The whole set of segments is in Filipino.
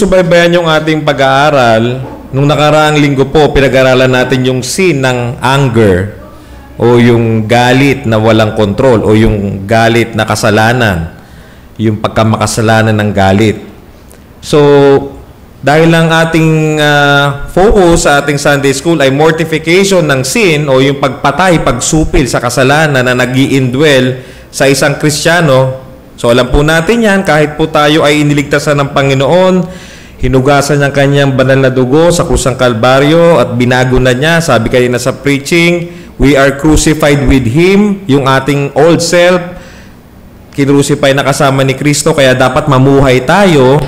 sinusubaybayan yung ating pag-aaral, nung nakaraang linggo po, pinag-aralan natin yung sin ng anger o yung galit na walang kontrol o yung galit na kasalanan, yung pagkamakasalanan ng galit. So, dahil ang ating focus sa ating Sunday School ay mortification ng sin o yung pagpatay, pagsupil sa kasalanan na nag-i-indwell sa isang Kristiyano. So alam po natin yan, kahit po tayo ay iniligtasan ng Panginoon, hinugasan ng kanyang banal na dugo sa kusang Kalbaryo at binago na niya, sabi kanina sa preaching, we are crucified with Him, yung ating old self, kinrucify na kasama ni Kristo, kaya dapat mamuhay tayo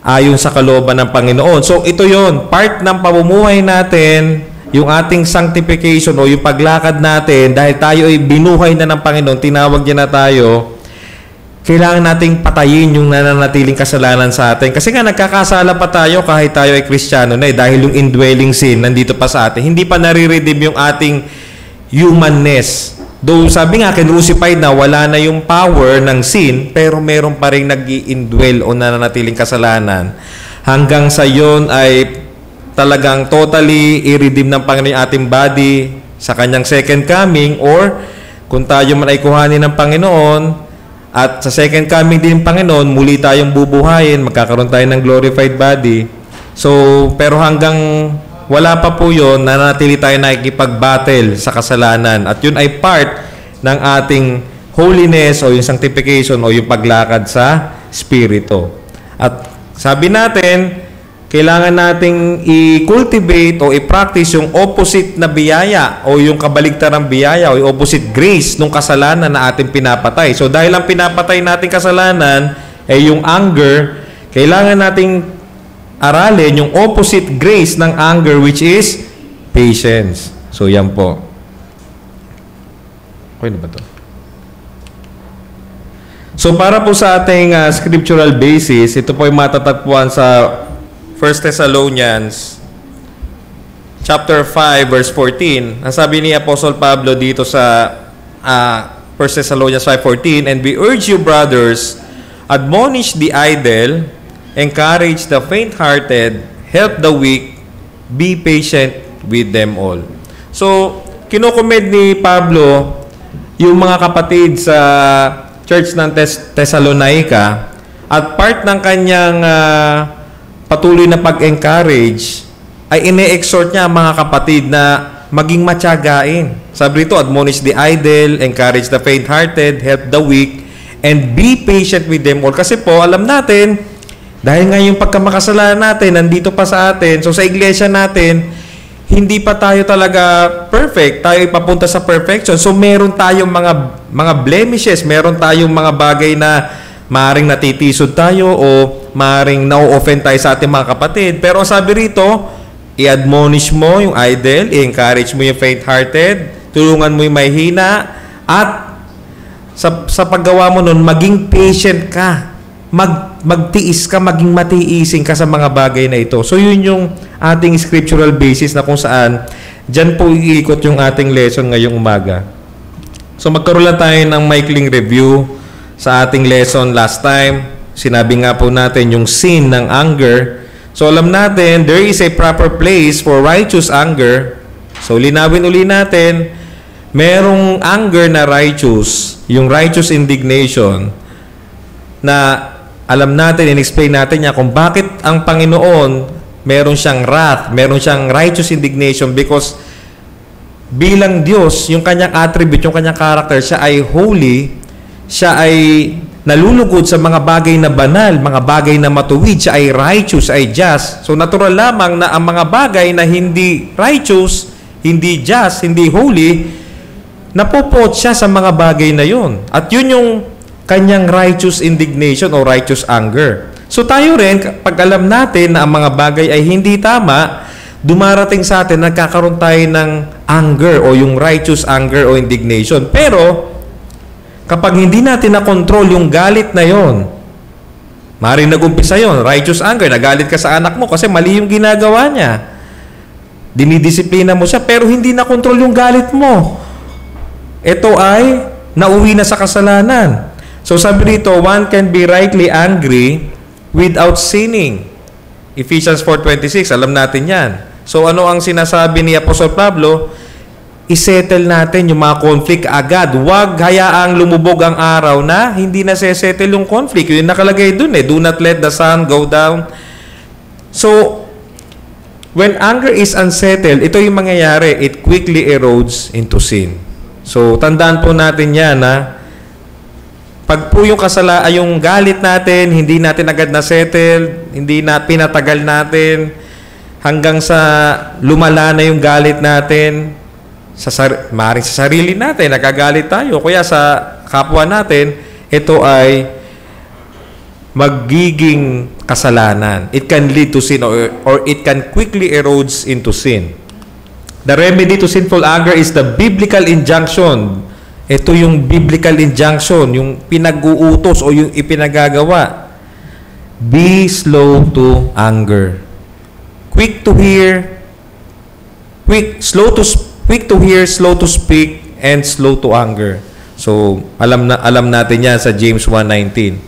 ayon sa kalooban ng Panginoon. So, ito yon, part ng pamumuhay natin, yung ating sanctification o yung paglakad natin, dahil tayo ay binuhay na ng Panginoon, tinawag niya na tayo, kailangan nating patayin yung nananatiling kasalanan sa atin. Kasi nga, nagkakasala pa tayo kahit tayo ay Kristiyano na dahil yung indwelling sin nandito pa sa atin. Hindi pa nare-redeem yung ating humanness. Though sabi nga, kinrucified na, wala na yung power ng sin, pero meron pa rin nag-i-indwell o nananatiling kasalanan. Hanggang sa yon ay talagang totally i-redeem ng Panginoon yung ating body sa kanyang second coming, or kung tayo man ay kuhanin ng Panginoon, at sa second coming din ng Panginoon, muli tayong bubuhayin, magkakaroon tayo ng glorified body. So, pero hanggang wala pa po yun, nanatili tayo nakikipag-battle sa kasalanan. At yun ay part ng ating holiness o yung sanctification o yung paglakad sa Espiritu. At sabi natin, kailangan nating i-cultivate o i-practice yung opposite na biyaya o yung kabaligtarang biyaya o yung opposite grace ng kasalanan na ating pinapatay. So dahil ang pinapatay nating kasalanan ay yung anger, kailangan nating aralin yung opposite grace ng anger, which is patience. So, yan po. Okay na ba ito? So, para po sa ating scriptural basis, ito po ay matatagpuan sa 1 Thessalonians chapter 5, verse 14. Ang sabi ni Apostle Pablo dito sa 1 Thessalonians 5:14, and we urge you, brothers, admonish the idle, encourage the faint-hearted, help the weak, be patient with them all. So, kinokomment ni Pablo yung mga kapatid sa church ng Thessalonica at part ng kanyang patuloy na pag-encourage ay ine-exhort niya ang mga kapatid na maging matyagain. Sabi rito, admonish the idle, encourage the faint-hearted, help the weak, and be patient with them all. Kasi po, alam natin, dahil nga yung pagkamakasalanan natin, nandito pa sa atin. So sa iglesia natin, hindi pa tayo talaga perfect. Tayo ipapunta sa perfection. So meron tayong mga blemishes, meron tayong mga bagay na maaaring natitisod tayo o maaaring na-offend tayo sa ating mga kapatid. Pero sabi rito, i-admonish mo yung idle, i-encourage mo yung faint-hearted, tulungan mo yung mahihina, at sa paggawa mo nun, maging patient ka. Magtiis ka, maging matiising ka sa mga bagay na ito. So, yun yung ating scriptural basis na kung saan dyan po iikot yung ating lesson ngayong umaga. So, magkaroon lang tayo ng maikling review sa ating lesson last time. Sinabi nga po natin yung sin ng anger. So, alam natin, there is a proper place for righteous anger. So, linawin uli natin, merong anger na righteous, yung righteous indignation, na alam natin, in-explain natin niya kung bakit ang Panginoon meron siyang wrath, meron siyang righteous indignation, because bilang Diyos, yung kanyang attribute, yung kanyang character, siya ay holy, siya ay nalulugod sa mga bagay na banal, mga bagay na matuwid, siya ay righteous, ay just. So natural lamang na ang mga bagay na hindi righteous, hindi just, hindi holy, napupot siya sa mga bagay na yun. At yun yung kanyang righteous indignation o righteous anger. So tayo rin, pag alam natin na ang mga bagay ay hindi tama, dumarating sa atin, nagkakaroon tayo ng anger o yung righteous anger o indignation. Pero, kapag hindi natin na-control yung galit na yon, maaaring nag-umpisa yon, righteous anger, nagalit ka sa anak mo kasi mali yung ginagawa niya. Dinidisiplina mo siya, pero hindi na-control yung galit mo. Ito ay nauwi na sa kasalanan. So sabi dito, one can be rightly angry without sinning. Ephesians 4:26, alam natin yan. So ano ang sinasabi ni Apostol Pablo? Isettle natin yung mga conflict agad. Huwag hayaang lumubog ang araw na hindi na settle yung conflict. Yung nakalagay dun do not let the sun go down. So, when anger is unsettled, ito yung mangyayari. It quickly erodes into sin. So, tandaan po natin yan pag po yung galit natin, hindi natin agad na settle, hindi na pinatagal natin, hanggang sa lumala na yung galit natin, maaaring sa sarili natin, nagagalit tayo, kaya sa kapwa natin, ito ay magiging kasalanan. It can lead to sin or it can quickly erodes into sin. The remedy to sinful anger is the biblical injunction. Ito yung biblical injunction, yung pinag-uutos o yung ipinagagawa. Be slow to anger. Quick to hear, slow to speak, and slow to anger. So, alam natin yan sa James 1:19.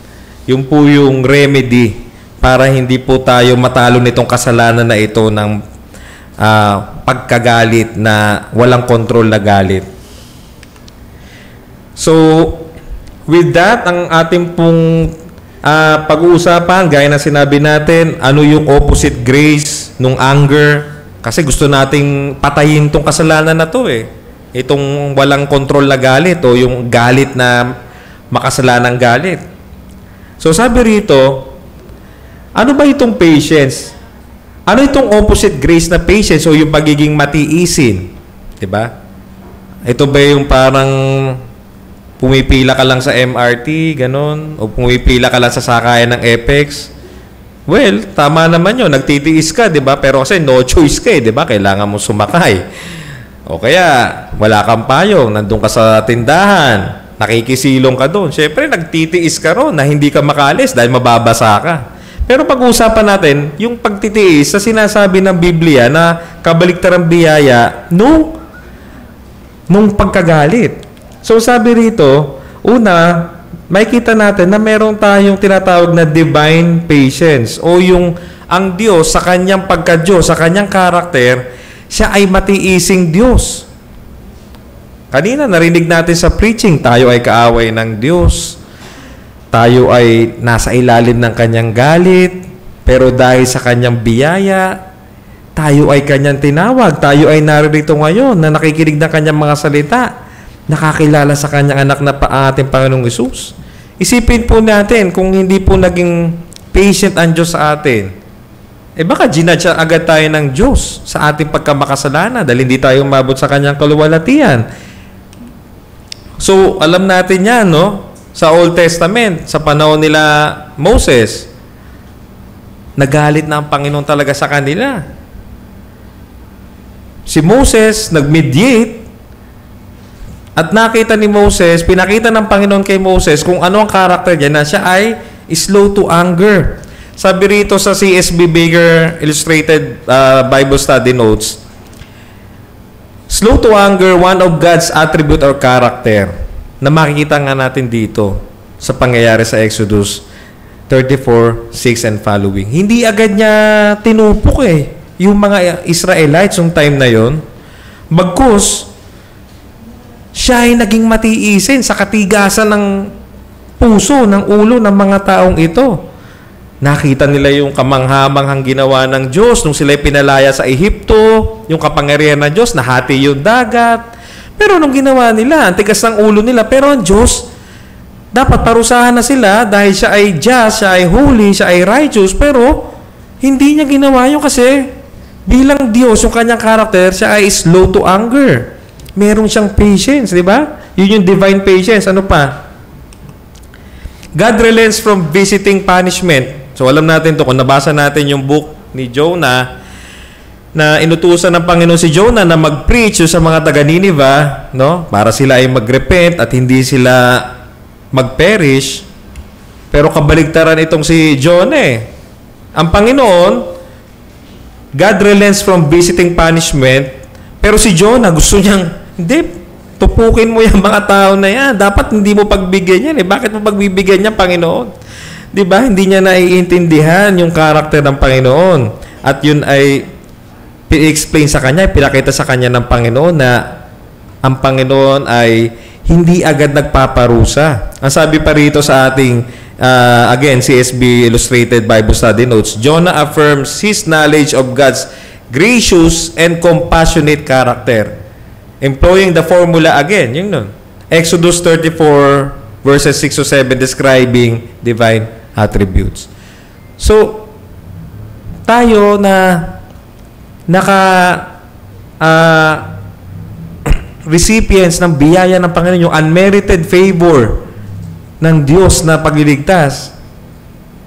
Yung po yung remedy para hindi po tayo matalo nitong kasalanan na ito ng pagkagalit na walang kontrol na galit. So, with that, ang ating pong pag-uusapan, gaya na sinabi natin, ano yung opposite grace nung anger? Kasi gusto nating patayin tong kasalanan na to Itong walang kontrol na galit o yung galit na makasalanang galit. So, sabi rito, ano ba itong patience? Ano itong opposite grace na patience o yung pagiging matiisin? Diba? Ito ba yung parang pumipila ka lang sa MRT, ganon, o pumipila ka lang sa sakayan ng Apex? Well, tama naman yun. Nagtitiis ka, di ba? Pero kasi no choice ka di ba? Kailangan mo sumakay. O kaya, wala kang payong, nandun ka sa tindahan, nakikisilong ka doon. Siyempre, nagtitiis ka ron na hindi ka makalis dahil mababasa ka. Pero pag-uusapan natin, yung pagtitiis sa sinasabi ng Biblia na kabaliktarang biyaya nung pagkagalit. So sabi rito, una, makikita natin na meron tayong tinatawag na divine patience o yung ang Diyos sa kanyang pagka-Diyos, sa kanyang karakter, siya ay matiising Diyos. Kanina narinig natin sa preaching, tayo ay kaaway ng Diyos. Tayo ay nasa ilalim ng kanyang galit, pero dahil sa kanyang biyaya, tayo ay kanyang tinawag. Tayo ay naririto ngayon na nakikinig ng kanyang mga salita. Nakakilala sa kanyang anak na ating Panginoong Hesus. Isipin po natin kung hindi po naging patient ang Diyos sa atin. Baka ginudge agad tayo ng Diyos sa ating pagkamakasalanan dahil hindi tayo umabot sa kanyang kaluwalhatian. So, alam natin yan, sa Old Testament, sa panahon nila Moses, nagalit na ang Panginoon talaga sa kanila. Si Moses nag-mediate at nakita ni Moses, pinakita ng Panginoon kay Moses kung ano ang karakter niya na siya ay slow to anger. Sabi rito sa CSB Baker Illustrated Bible Study Notes, slow to anger, one of God's attribute or character na makikita nga natin dito sa pangyayari sa Exodus 34:6 and following. Hindi agad niya tinupok yung mga Israelites yung time na yon. Bagkus, siya ay naging matiisin sa katigasan ng puso, ng ulo ng mga taong ito. Nakita nila yung kamanghamanghang ginawa ng Diyos nung sila pinalaya sa Ehipto, yung kapangyarihan ng Diyos, nahati yung dagat. Pero nung ginawa nila, ang tigas ng ulo nila, pero ang Diyos, dapat parusahan na sila dahil siya ay just, siya ay holy, siya ay righteous, pero hindi niya ginawa yun kasi bilang Diyos, yung kanyang karakter, siya ay slow to anger. Meron siyang patience, di ba? Yun yung divine patience. Ano pa? God relents from visiting punishment. So, alam natin to kung nabasa natin yung book ni Jonah, na inutusan ng Panginoon si Jonah na mag-preach sa mga taga-Nineveh, para sila ay mag-repent at hindi sila mag-perish. Pero kabaligtaran itong si Jonah Ang Panginoon, God relents from visiting punishment, pero si Jonah gusto niyang, hindi, tupukin mo yung mga tao na yan. Dapat hindi mo pagbigyan yan. Bakit mo pagbibigyan niya, Panginoon? 'Di ba? Hindi niya naiintindihan yung karakter ng Panginoon. At yun ay i-explain sa kanya, pinakita sa kanya ng Panginoon na ang Panginoon ay hindi agad nagpaparusa. Ang sabi pa rito sa ating again, CSB Illustrated Bible Study Notes, Jonah affirms his knowledge of God's gracious and compassionate character. Employing the formula again, yun nun. Exodus 34 verses 6 to 7 describing divine attributes. So, tayo na recipients ng biyaya ng Panginoon, yung unmerited favor ng Diyos na pagliligtas,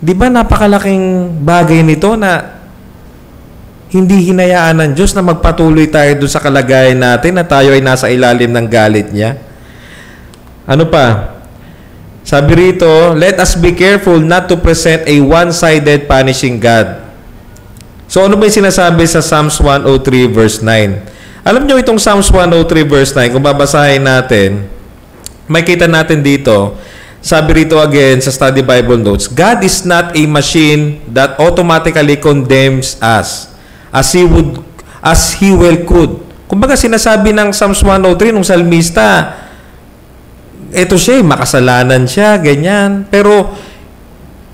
di ba napakalaking bagay nito na hindi hinayaan ng Diyos na magpatuloy tayo doon sa kalagayan natin na tayo ay nasa ilalim ng galit niya? Ano pa? Sabi rito, let us be careful not to present a one-sided punishing God. So ano ba yung sinasabi sa Psalms 103 verse 9? Alam nyo itong Psalms 103 verse 9, kung babasahin natin, may kita natin dito, sabi rito again sa Study Bible Notes, God is not a machine that automatically condemns us as he well could. Kumbaga sinasabi ng Psalms 103 nung salmista, eto siya, makasalanan siya, ganyan. Pero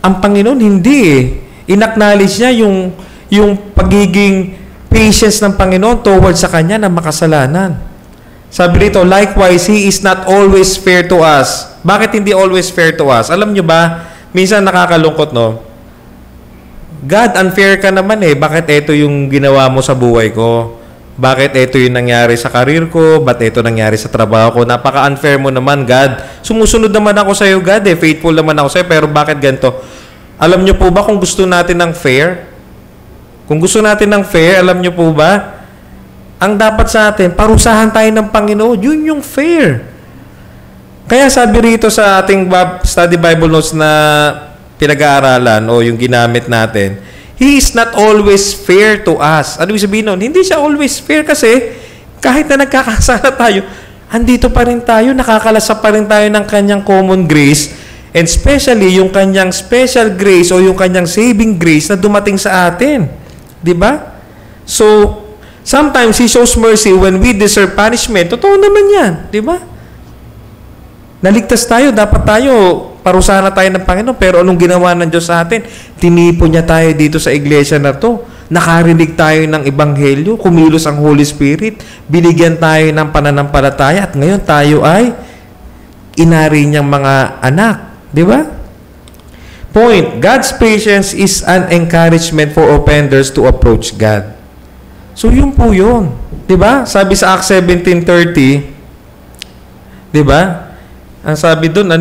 ang Panginoon hindi eh. In-acknowledge niya yung pagiging patience ng Panginoon towards sa kanya na makasalanan. Sabi rito, likewise, He is not always fair to us. Bakit hindi always fair to us? Alam nyo ba, minsan nakakalungkot, no? God, unfair ka naman eh. Bakit ito yung ginawa mo sa buhay ko? Bakit ito yung nangyari sa karir ko? Bakit ito nangyari sa trabaho ko? Napaka-unfair mo naman, God. Sumusunod naman ako sa iyo, God eh. Faithful naman ako sa iyo. Pero bakit ganito? Alam nyo po ba kung gusto natin ng fair? Kung gusto natin ng fair, alam nyo po ba? Ang dapat sa atin, parusahan tayo ng Panginoon. Yun yung fair. Kaya sabi rito sa ating study Bible notes na pinag-aaralan o yung ginamit natin, He is not always fair to us. Ano ibig sabihin nun? Hindi siya always fair kasi kahit na nagkakasala tayo, andito pa rin tayo, nakakalasa pa rin tayo ng kanyang common grace, and especially yung kanyang special grace o yung kanyang saving grace na dumating sa atin. Diba? So, sometimes He shows mercy when we deserve punishment. Totoo naman yan. Diba? Naligtas tayo, dapat tayo, parusahan na tayo ng Panginoon, pero anong ginawa ng Diyos sa atin? Tinipon niya tayo dito sa iglesia na to. Nakarinig tayo ng Ebanghelyo, kumilos ang Holy Spirit, binigyan tayo ng pananampalataya, at ngayon tayo ay inari niyang mga anak. Di ba? Point, God's patience is an encouragement for offenders to approach God. So, yun po yun. Di ba? Sabi sa Acts 17:30, di ba? Ang sabi doon,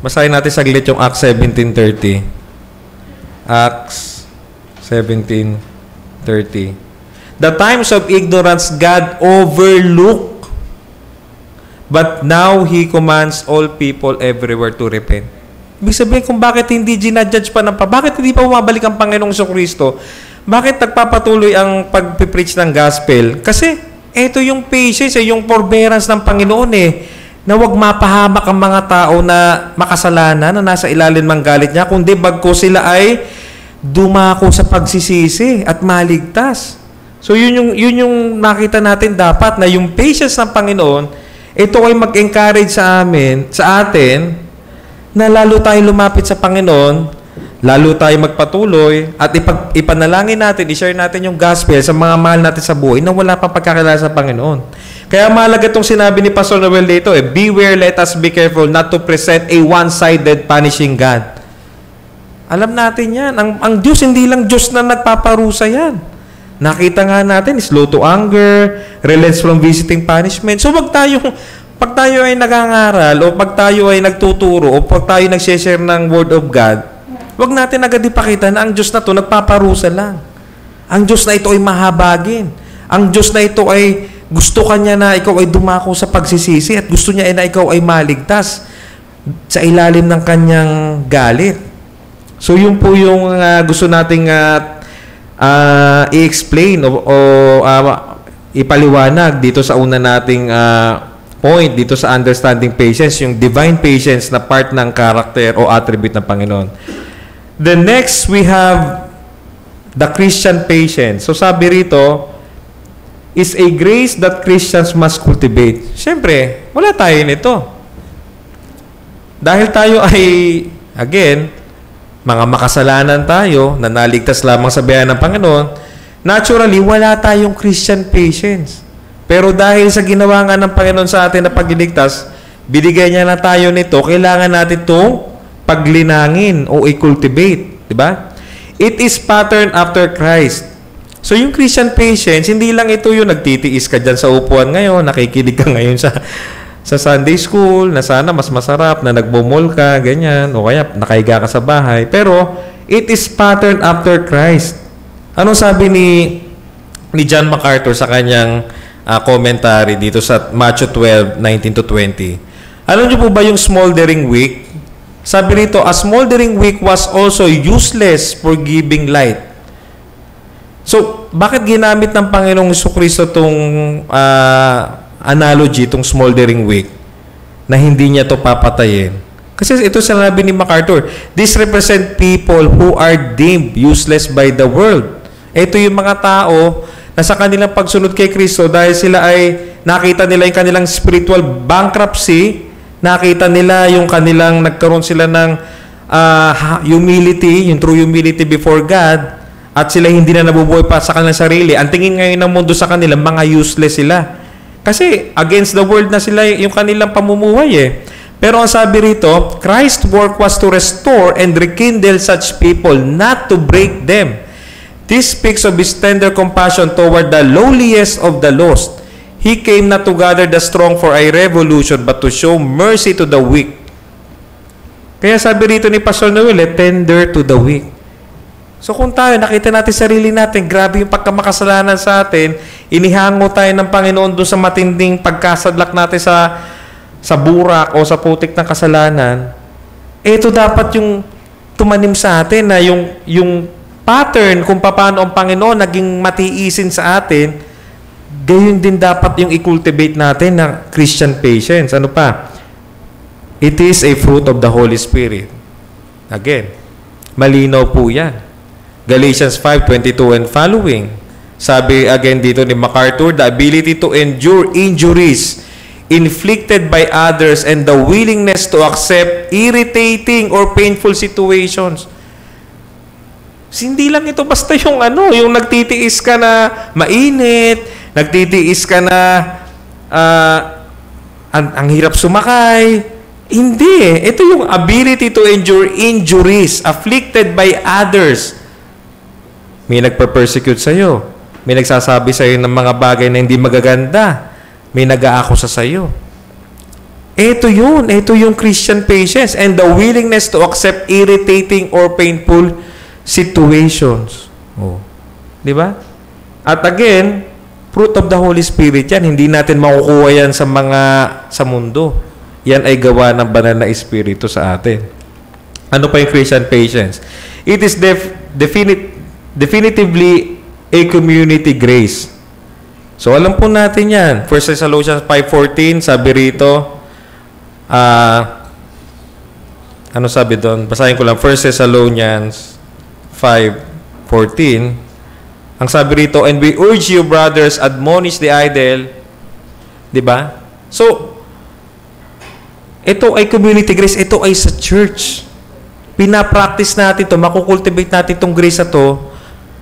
basahin natin saglit yung Acts 17:30. Acts 17:30. The times of ignorance God overlooked, but now He commands all people everywhere to repent. Ibig sabihin kung bakit hindi ginajudge pa bakit hindi pa bumabalik ang Panginoong Jesucristo? Bakit nagpapatuloy ang pag-preach ng gospel? Kasi ito yung patience, yung forbearance ng Panginoon na wag mapahamak ang mga tao na makasalanan, na nasa ilalim ng galit niya, kundi bagko sila ay dumako sa pagsisisi at maligtas. So yun yung nakita natin dapat na yung patience ng Panginoon, ito ay mag-encourage sa atin, na lalo tayong lumapit sa Panginoon, lalo tayong magpatuloy, at ipanalangin natin, i-share natin yung gospel sa mga mahal natin sa buhay na wala pa pagkakilala sa Panginoon. Kaya mahalaga itong sinabi ni Pastor Noel dito, beware, let us be careful not to present a one-sided punishing God. Alam natin yan. Ang Diyos, hindi lang Diyos na nagpaparusa yan. Nakita nga natin, slow to anger, relents from visiting punishment. So, pag tayo ay nagangaral, o pag tayo ay nagtuturo, o pag tayo nag-share ng Word of God, wag natin agad ipakita na ang Diyos na to nagpaparusa lang. Ang Diyos na ito ay mahabagin. Ang Diyos na ito ay gusto kanya na ikaw ay dumako sa pagsisisi at gusto niya na ikaw ay maligtas sa ilalim ng kanyang galit. So, yun po yung gusto nating i-explain o ipaliwanag dito sa una nating point dito sa understanding patience, yung divine patience na part ng character o attribute ng Panginoon. The next, we have the Christian patience. So sabi rito, is a grace that Christians must cultivate. Siyempre, wala tayo nito. Dahil tayo ay, again, mga makasalanan tayo, na naligtas lamang sa biyaya ng Panginoon, naturally, wala tayong Christian patience. Pero dahil sa ginawa nga ng Panginoon sa atin na pagliligtas, binigay niya na tayo nito, kailangan natin itong paglinangin o i-cultivate. Diba? It is patterned after Christ. So yung Christian patience, hindi lang ito yung nagtitiis ka dyan sa upuan ngayon, nakikinig ka ngayon sa Sunday school, na sana mas masarap, na nagbumol ka, ganyan, o kaya nakahiga ka sa bahay. Pero, it is patterned after Christ. Ano sabi ni John MacArthur sa kanyang commentary dito sa Matthew 12:19-20? Alam niyo po ba yung smoldering wick? Sabi rito, a smoldering wick was also useless for giving light. So, bakit ginamit ng Panginoong Jesucristo itong analogy, itong smoldering wick, na hindi niya ito papatayin? Kasi ito sinabi ni MacArthur, this represent people who are deemed useless by the world. Ito yung mga tao na sa kanilang pagsunod kay Kristo, dahil sila ay nakita nila yung kanilang spiritual bankruptcy, nakita nila yung kanilang nagkaroon sila ng humility, yung true humility before God, at sila hindi na nabubuhay pa sa kanilang sarili. Ang tingin ngayon ng mundo sa kanila, mga useless sila. Kasi against the world na sila yung kanilang pamumuhay eh. Pero ang sabi rito, Christ's work was to restore and rekindle such people, not to break them. This speaks of His tender compassion toward the lowliest of the lost. He came not to gather the strong for a revolution, but to show mercy to the weak. Kaya sabi rito ni Pastor Noel, tender to the weak. So kung tayo, nakita natin sarili natin, grabe yung pagkamakasalanan sa atin, inihango tayo ng Panginoon doon sa matinding pagkasadlak natin sa burak o sa putik ng kasalanan, ito dapat yung tumanim sa atin na yung pattern kung paano ang Panginoon naging matiisin sa atin, gayon din dapat yung i-cultivate natin na Christian patience. Ano pa? It is a fruit of the Holy Spirit. Again, malinaw po yan. Galatians 5:22 and following. Sabi again dito ni MacArthur, the ability to endure injuries inflicted by others and the willingness to accept irritating or painful situations. Hindi lang ito basta yung yung nagtitiis ka na mainit, nagtitiis ka na ang hirap sumakay. Hindi. Ito yung ability to endure injuries afflicted by others. May nagpa-persecute sa'yo. May nagsasabi sa'yo ng mga bagay na hindi magaganda. May nag-aakusa sa'yo. Ito yun. Ito yung Christian patience and the willingness to accept irritating or painful situations. Oh. Di ba? At again, fruit of the Holy Spirit yan. Hindi natin makukuha yan sa mundo. Yan ay gawa ng banal na Espiritu sa atin. Ano pa yung Christian patience? It is definitively a community grace. So, alam po natin yan. 1 Thessalonians 5:14, sabi rito, ano sabi doon? Basahin ko lang, 1 Thessalonians 5:14. Ang sabi rito, and we urge you, brothers, admonish the idle. Diba? So, ito ay community grace. Ito ay sa church. Pinapractice natin ito, makukultivate natin itong grace na ito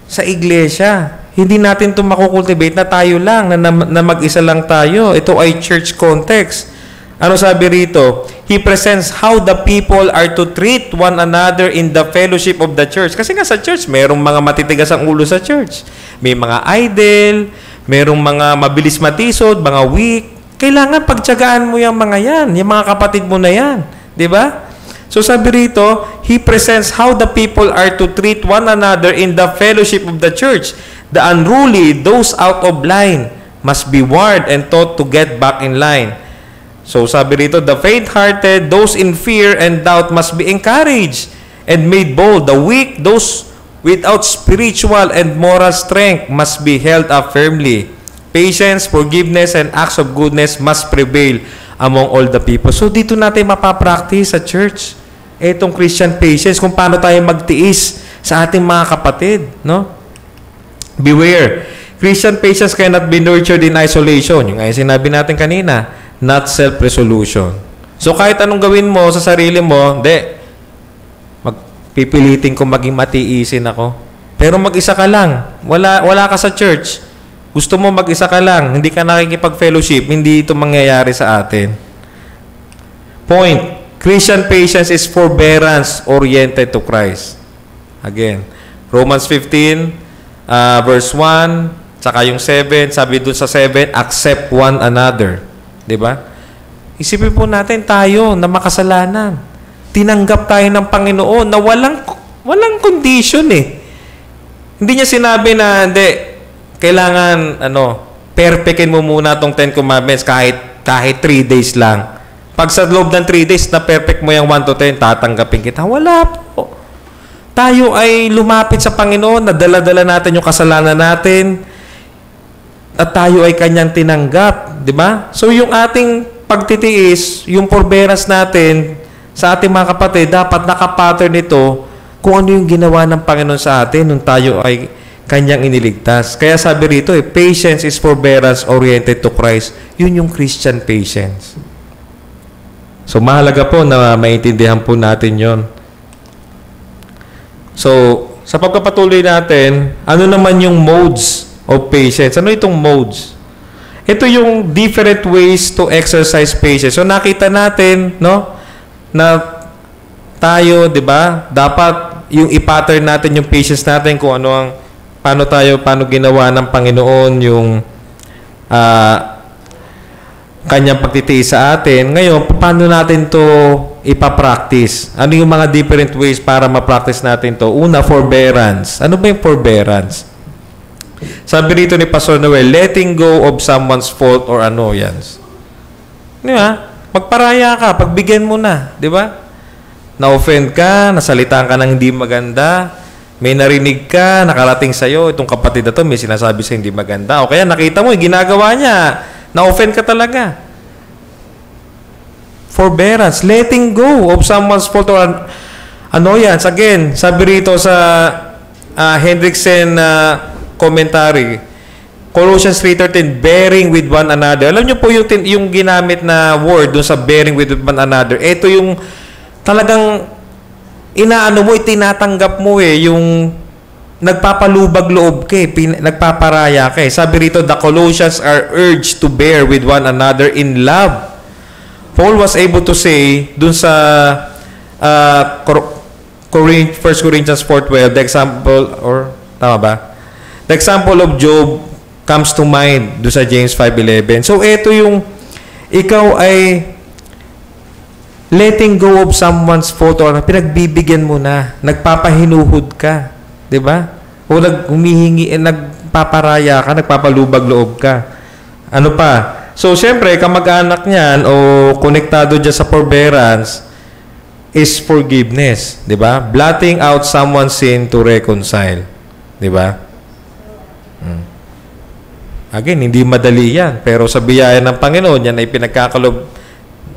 sa iglesia. Hindi natin ito makukultivate na tayo lang, na mag-isa lang tayo. Ito ay church context. Ano sabi rito? He presents how the people are to treat one another in the fellowship of the church. Kasi nga sa church, mayroong mga matitigas ang ulo sa church. May mga idle, mayroong mga mabilis matisod, mga weak. Kailangan pagtiyagaan mo yung mga yan, yung mga kapatid mo na yan. Diba? So sabi rito, he presents how the people are to treat one another in the fellowship of the church. The unruly, those out of line, must be warned and taught to get back in line. So sabi rito, the faint-hearted, those in fear and doubt must be encouraged and made bold. The weak, those without spiritual and moral strength must be held up firmly. patience, forgiveness, and acts of goodness must prevail among all the people. So, dito natin mapapractice sa church. Itong Christian patience, kung paano tayo magtiis sa ating mga kapatid. No? Beware. Christian patience cannot be nurtured in isolation. Yung ay sinabi natin kanina, not self-resolution. So, kahit anong gawin mo sa sarili mo, pipilitin ko maging matiisin ako. Pero mag-isa ka lang. Wala ka sa church. Gusto mo mag-isa ka lang. Hindi ka nakikipag-fellowship. Hindi ito mangyayari sa atin. Point. Christian patience is forbearance oriented to Christ. Again, Romans 15, verse 1, saka yung 7, sabi dun sa 7, accept one another. Diba? Isipin po natin tayo na makasalanan. Tinanggap tayo ng Panginoon na walang condition eh. Hindi niya sinabi na, kailangan, perfectin mo muna tong 10 Commandments kahit 3 days lang. Pag sa loob ng 3 days na perfect mo yung 1 to 10, tatanggapin kita. Wala po. Tayo ay lumapit sa Panginoon, nadala-dala natin yung kasalanan natin, at tayo ay Kanyang tinanggap. Diba? So yung ating pagtitiis, yung forbearance natin sa ating mga kapatid, dapat nakapattern ito kung ano yung ginawa ng Panginoon sa atin nung tayo ay Kanyang iniligtas. Kaya sabi rito, patience is forbearance oriented to Christ. Yun yung Christian patience. So, mahalaga po na maintindihan po natin yon. So, sa pagpapatuloy natin, ano naman yung modes of patience? Ano itong modes? Ito yung different ways to exercise patience. So, nakita natin, na tayo, di ba, dapat yung i-pattern natin yung patience natin kung paano ginawa ng Panginoon yung Kanyang pagtitiis sa atin. Ngayon, paano natin to ipapractice? Ano yung mga different ways para ma-practice natin to? Una, forbearance. Ano ba yung forbearance? Sabi rito ni Pastor Noel, letting go of someone's fault or annoyance. Di ba? Magparaya ka, pagbigyan mo na. Di ba? Na-offend ka, nasalitaan ka ng hindi maganda, may narinig ka, nakarating sa'yo, itong kapatid na to, may sinasabi sa hindi maganda. O kaya nakita mo, ginagawa niya, na-offend ka talaga. Forbearance, letting go of someone's fault or annoyance. Again, sabi rito sa Hendrickson commentary, Colossians 3:13, bearing with one another. Alam niyo po yung ginamit na word doon sa bearing with one another. Ito yung talagang inaano mo, itinatanggap mo yung nagpapalubag loob ka nagpaparaya ka Sabi rito, the Colossians are urged to bear with one another in love. Paul was able to say dun sa 1 Corinthians 4:12, the example, or tama ba? The example of Job comes to mind dun sa James 5:11. So ito yung ikaw ay letting go of someone's fault or pinagbibigyan mo na, nagpapahinuhod ka. Diba? O humihingi, nagpaparaya ka, nagpapalubag loob ka. Ano pa? So, syempre, kamag-anak niyan o konektado dyan sa forbearance is forgiveness. Diba? Blotting out someone's sin to reconcile. Diba? Again, hindi madali yan. Pero sa biyaya ng Panginoon, yan ay pinagkakalob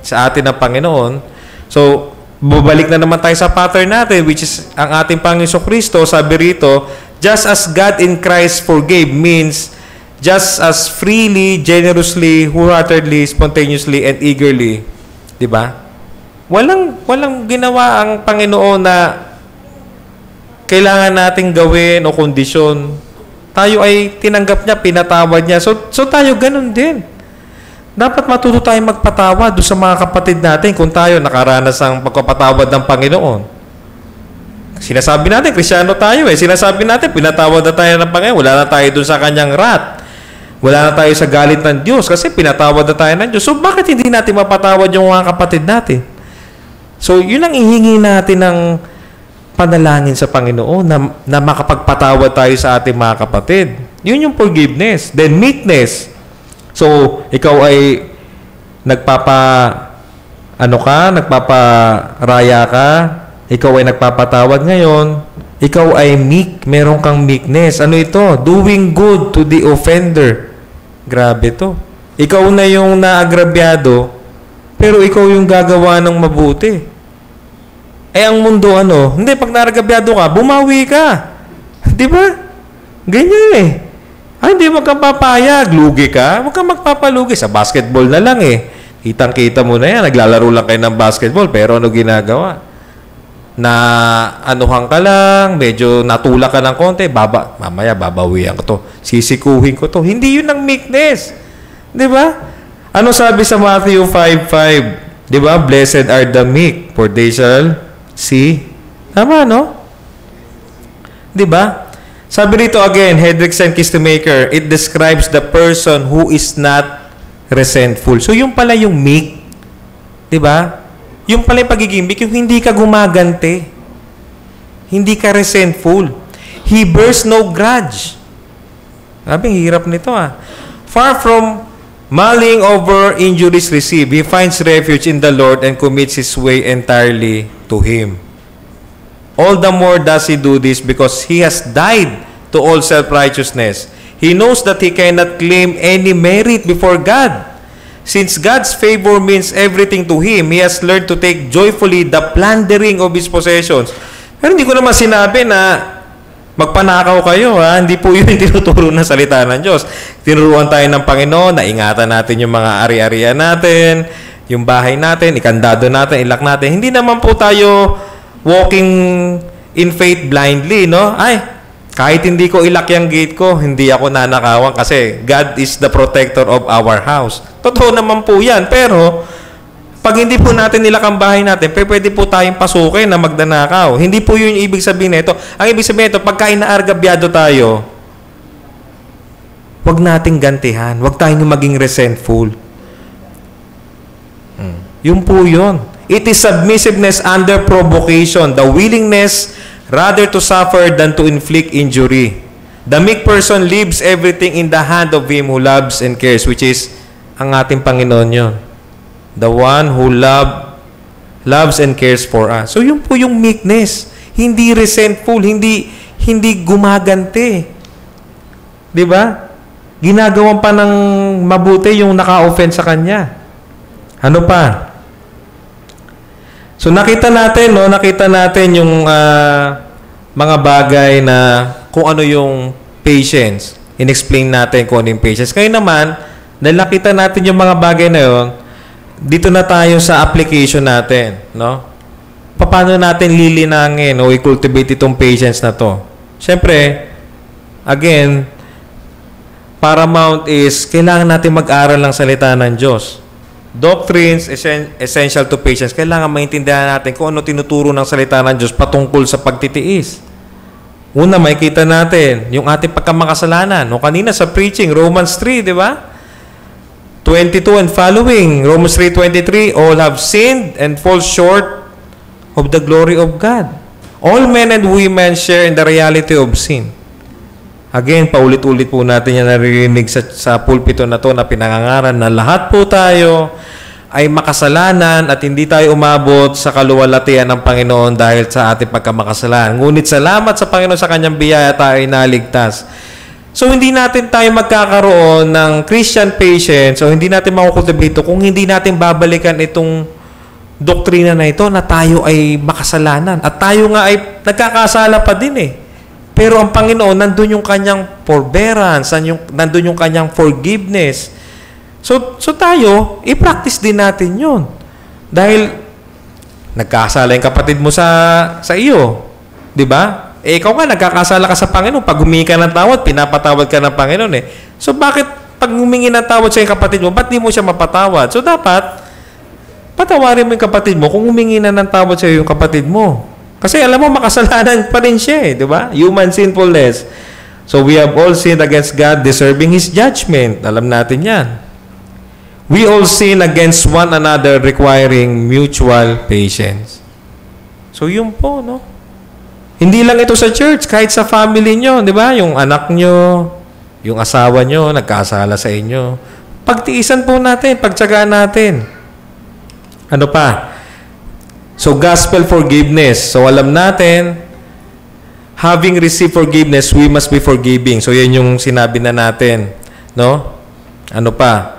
sa atin ng Panginoon. So, bubalik na naman tayo sa pattern natin, which is ang ating Panginoon Kristo. Sabi rito, just as God in Christ forgave means just as freely, generously, wholeheartedly, spontaneously, and eagerly. Diba? Walang ginawa ang Panginoon na kailangan nating gawin o kondisyon. Tayo ay tinanggap niya, pinatawad niya. So tayo ganun din. Dapat matuto tayong magpatawad doon sa mga kapatid natin kung tayo nakaranas ang pagpapatawad ng Panginoon. Sinasabi natin, Kristyano tayo Sinasabi natin, pinatawad na tayo ng Panginoon. Wala na tayo doon sa kanyang wrath. Wala na tayo sa galit ng Diyos kasi pinatawad na tayo ng Diyos. So, bakit hindi natin mapatawad yung mga kapatid natin? So, yun ang ihingi natin ng panalangin sa Panginoon na makapagpatawad tayo sa ating mga kapatid. Yun yung forgiveness. Then, meekness. So, ikaw ay nagpaparaya ka, ikaw ay nagpapatawad ngayon, ikaw ay meek, meron kang meekness. Ano ito? Doing good to the offender. Grabe to. Ikaw na yung naagrabyado, pero ikaw yung gagawa ng mabuti. Eh, ang mundo hindi, pag naagrabyado ka, bumawi ka. Di ba? Ganyan eh. Ay, hindi mo kang papayag. Lugi ka. Huwag kang magpapalugi. Sa basketball na lang eh. Kitang-kita mo na yan. Naglalaro lang kayo ng basketball, pero ano ginagawa? Na anuhan ka lang, medyo natulak ka ng konti, mamaya babawian ko to. Sisikuhin ko to. Hindi yun ang meekness. Di ba? Ano sabi sa Matthew 5:5? Di ba? Blessed are the meek, for they shall see. Tama, no? Di ba? Sabi rito again, Hendrickson Kistemaker, it describes the person who is not resentful. So, yung pala yung meek. Di ba? Yung pala yung pagiging meek, yung hindi ka gumagante. Hindi ka resentful. He bears no grudge. Sabi, hirap nito Far from mulling over injuries received, he finds refuge in the Lord and commits his way entirely to Him. All the more does he do this because he has died to all self-righteousness. He knows that he cannot claim any merit before God. Since God's favor means everything to him, he has learned to take joyfully the plundering of his possessions. Pero hindi ko naman sinabi na magpanakaw kayo, Hindi po yun yung tinuturo ng salita ng Diyos. Tinuruan tayo ng Panginoon na ingatan natin yung mga ari-arian natin, yung bahay natin, ikandado natin, ilak natin. Hindi naman po tayo walking in faith blindly, no? Ay, kahit hindi ko ilak yung gate ko, hindi ako nanakawan kasi God is the protector of our house. Totoo naman po yan. Pero, pag hindi po natin nilak ang bahay natin, pwede po tayong pasukin na magdanakaw. Hindi po yun yung ibig sabihin nito. Ang ibig sabihin nito, pagka inaargabyado tayo, huwag nating gantihan. Huwag tayong maging resentful. Yun po yun. It is submissiveness under provocation, the willingness rather to suffer than to inflict injury. The meek person leaves everything in the hand of Him who loves and cares, which is ang ating Panginoon yun. The one who loves and cares for us. So yun po yung meekness. Hindi resentful, hindi gumagante. Di ba? Ginagawan pa ng mabuti yung naka-offend sa kanya. Ano pa? So nakita natin yung mga bagay na kung ano yung patience. In-explain natin kung ano yung patience. Kaya naman, dahil nakita natin yung mga bagay na yun, dito na tayo sa application natin, no? Paano natin lilinangin o i-cultivate itong patience na to? Siyempre, again, paramount is kailangan natin mag-aral ng salita ng Diyos. Doctrines essential to patience. Kailangan maintindihan natin kung ano tinuturo ng salita ng Diyos patungkol sa pagtitiis. Una, makikita natin yung ating pagkamakasalanan. No, kanina sa preaching, Romans 3, di ba? 22 and following. Romans 3:23, all have sinned and fall short of the glory of God. All men and women share in the reality of sin. Again, paulit-ulit po natin yan naririnig sa pulpito na to na pinangangaral na lahat po tayo ay makasalanan at hindi tayo umabot sa kaluwalhatian ng Panginoon dahil sa ating pagkamakasalanan. Ngunit salamat sa Panginoon sa kanyang biyaya tayo ay naligtas. So, hindi natin tayo magkakaroon ng Christian patience o hindi natin makukultivate kung hindi natin babalikan itong doktrina na ito na tayo ay makasalanan. At tayo nga ay nagkakasala pa din eh. Pero ang Panginoon, nandun yung kanyang forbearance, nandun yung kanyang forgiveness. So tayo, i-practice din natin yun. Dahil, nagkasala yung kapatid mo sa iyo. Di ba? Ikaw nga, nagkakasala ka sa Panginoon. Pag humingi ka ng tawad, pinapatawad ka ng Panginoon eh. So bakit pag humingi ng tawad sa yung kapatid mo, ba't di mo siya mapatawad? So dapat, patawarin mo yung kapatid mo kung humingi na ng tawad sa yung kapatid mo. Kasi alam mo, makasalanan pa rin siya di ba? Human sinfulness. So we have all sinned against God, deserving His judgment. Alam natin yan. We all sin against one another, requiring mutual patience. So yun po, no? Hindi lang ito sa church, kahit sa family nyo, di ba? Yung anak nyo, yung asawa nyo, nagkasala sa inyo. Pagtiisan po natin, pagtsagaan natin. Ano pa? So, gospel forgiveness. So, alam natin, having received forgiveness, we must be forgiving. So, yan yung sinabi na natin. No? Ano pa?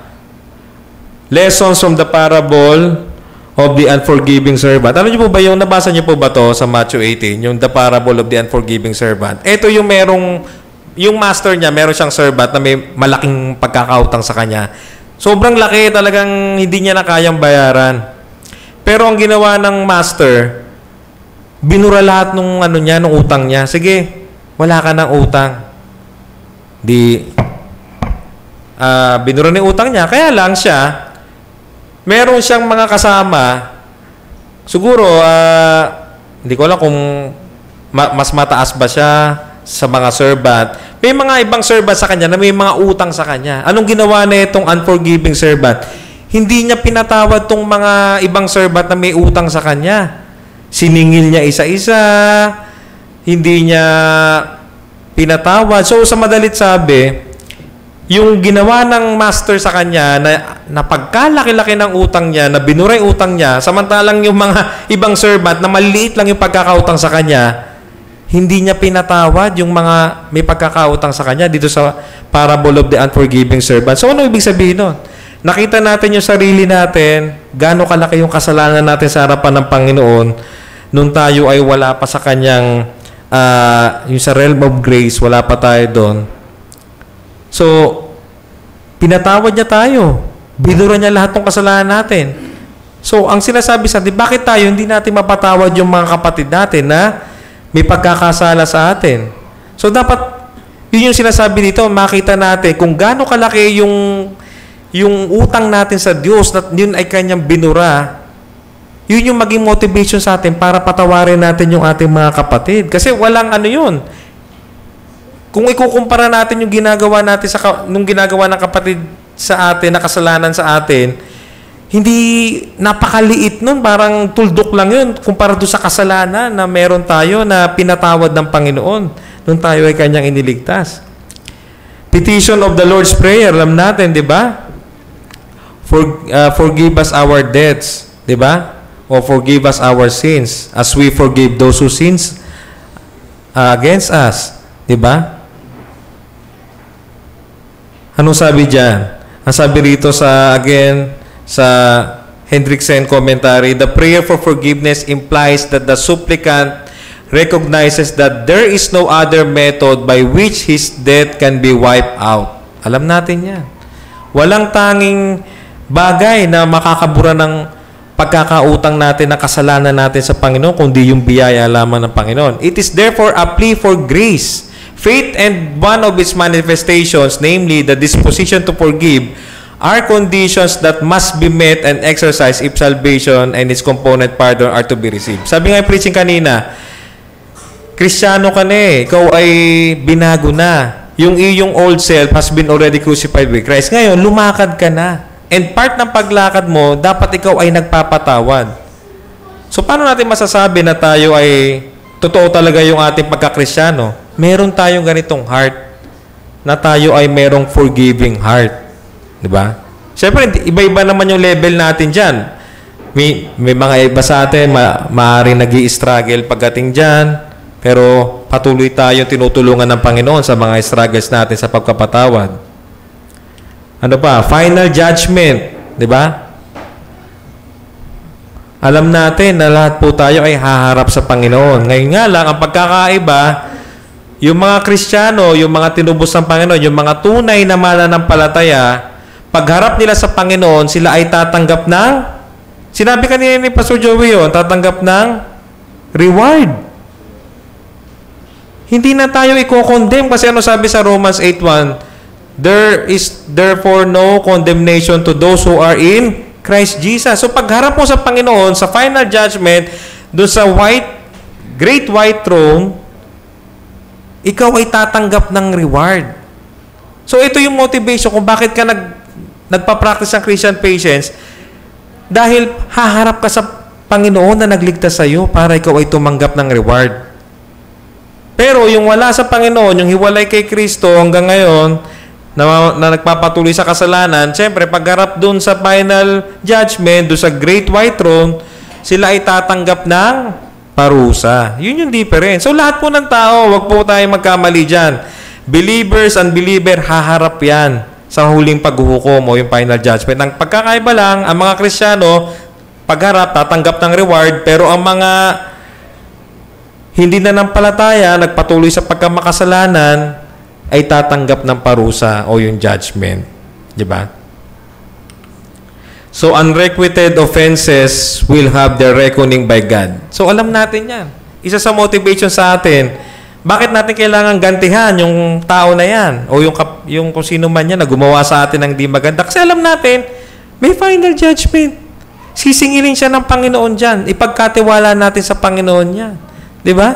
Lessons from the parable of the unforgiving servant. Ano niyo po ba yung nabasa niyo po ba to sa Matthew 18, yung the parable of the unforgiving servant? Ito yung yung master niya, meron siyang servant na may malaking pagkakautang sa kanya. Sobrang laki, talagang hindi niya na kayang bayaran. Pero ang ginawa ng master, binura lahat nung nung utang niya. Sige, wala ka ng utang. Binura ni utang niya. Kaya lang siya, meron siyang mga kasama, siguro, hindi ko alam kung mas mataas ba siya sa mga servant. May mga ibang servant sa kanya na may mga utang sa kanya. Anong ginawa na itong unforgiving servant? Hindi niya pinatawad tong mga ibang servant na may utang sa kanya. Siningil niya isa-isa, hindi niya pinatawad. So, sa madalit sabi, yung ginawa ng master sa kanya na pagkalaki-laki ng utang niya, na binuray utang niya, samantalang yung mga ibang servant na maliit lang yung pagkakautang sa kanya, hindi niya pinatawad yung mga may pagkakautang sa kanya dito sa parable of the unforgiving servant. So, ano ibig sabihin nun? Nakita natin yung sarili natin, gaano kalaki yung kasalanan natin sa harapan ng Panginoon nung tayo ay wala pa sa kanyang, yung sa realm of grace, wala pa tayo doon. So, pinatawad niya tayo. Binura niya lahat ng kasalanan natin. So, ang sinasabi sa atin, bakit tayo hindi natin mapatawad yung mga kapatid natin na may pagkakasala sa atin? So, dapat, yun yung sinasabi dito, makita natin kung gaano kalaki yung utang natin sa Diyos, na yun ay kanyang binura, yun yung maging motivation sa atin para patawarin natin yung ating mga kapatid. Kasi walang yun. Kung ikukumpara natin yung ginagawa natin nung ginagawa ng kapatid sa atin, na kasalanan sa atin, hindi napakaliit nun, parang tuldok lang yun kumpara doon sa kasalanan na meron tayo na pinatawad ng Panginoon nung tayo ay kanyang iniligtas. Petition of the Lord's Prayer, alam natin, di ba? Forgive us our debts, di ba? O forgive us our sins as we forgive those who sins against us, di ba? Anong sabi diyan? Ang sabi rito sa Hendrickson commentary, the prayer for forgiveness implies that the supplicant recognizes that there is no other method by which his debt can be wiped out. Alam natin yan. Walang tanging bagay na makakabura ng pagkakautang natin na kasalanan natin sa Panginoon kundi yung biyaya lamang ng Panginoon. It is therefore a plea for grace. Faith and one of its manifestations, namely the disposition to forgive, are conditions that must be met and exercised if salvation and its component pardon are to be received. Sabi nga yung preaching kanina, Kristiyano ka na ikaw ay binago na. Yung iyong old self has been already crucified with Christ. Ngayon, lumakad ka na. And part ng paglakad mo, dapat ikaw ay nagpapatawad. So, paano natin masasabi na tayo ay totoo talaga yung ating pagkakristyano? Meron tayong ganitong heart na tayo ay merong forgiving heart. Diba? Siyempre, iba-iba naman yung level natin dyan. May mga iba sa atin, maaaring nag-i-struggle pagdating dyan, pero patuloy tayong tinutulungan ng Panginoon sa mga struggles natin sa pagkapatawad. Ano pa? Final judgment. Diba? Alam natin na lahat po tayo ay haharap sa Panginoon. Ngayon nga lang, ang pagkakaiba, yung mga Kristiyano, yung mga tinubos ng Panginoon, yung mga tunay na mananampalataya, pagharap nila sa Panginoon, sila ay tatanggap ng, sinabi kanina ni Pastor Joey yun, tatanggap ng reward. Hindi na tayo i-condemn kasi ano sabi sa Romans 8:1, there is therefore no condemnation to those who are in Christ Jesus. So pagharap mo sa Panginoon, sa final judgment, doon sa great white throne, ikaw ay tatanggap ng reward. So ito yung motivation kung bakit ka nagpa-practice ng Christian patience, dahil haharap ka sa Panginoon na nagligtas sa iyo para ikaw ay tumanggap ng reward. Pero yung wala sa Panginoon, yung hiwalay kay Kristo hanggang ngayon, na nagpapatuloy sa kasalanan, siyempre pagharap dun sa final judgment, dun sa great white throne, sila ay tatanggap ng parusa. Yun yung difference. So lahat po ng tao, wag po tayo magkamali dyan. Believers, unbeliever, haharap yan sa huling paghuhukom o yung final judgment. Ang pagkakaiba lang, ang mga Kristiyano, pagharap, tatanggap ng reward, pero ang mga hindi nanampalataya, nagpatuloy sa pagkamakasalanan, ay tatanggap ng parusa o yung judgment. Di ba? So, unrequited offenses will have their reckoning by God. So, alam natin yan. Isa sa motivation sa atin, bakit natin kailangan gantihan yung tao na yan? O yung kung sino man yan na gumawa sa atin ng di maganda? Kasi alam natin, may final judgment. Sisingilin siya ng Panginoon dyan. Ipagkatiwala natin sa Panginoon yan. Di ba?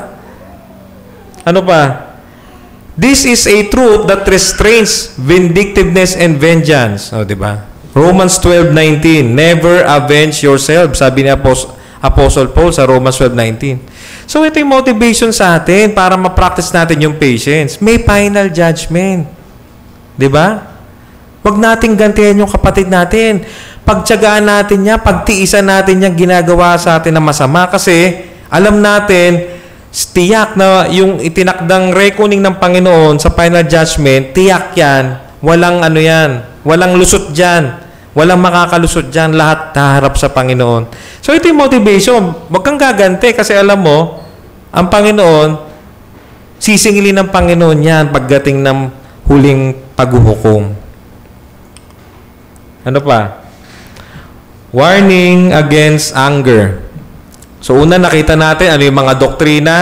Ano pa? This is a truth that restrains vindictiveness and vengeance. O, di ba? Romans 12:19. Never avenge yourself. Sabi ni Apostle Paul sa Romans 12:19. So, ito yung motivation sa atin para ma-practice natin yung patience. May final judgment. Di ba? Huwag nating gantihan yung kapatid natin. Pagtiyagaan natin niya, pagtiisan natin yung ginagawa sa atin na masama. Kasi, alam natin, tiyak na yung itinakdang reckoning ng Panginoon sa final judgment, tiyak yan. Walang ano yan. Walang lusot dyan. Walang makakalusot dyan. Lahat haharap sa Panginoon. So, ito yung motivation. Huwag kang gaganti kasi alam mo, ang Panginoon, sisingilin ng Panginoon yan pagdating ng huling paghuhukom. Ano pa? Warning against anger. So, una nakita natin ano yung mga doktrina,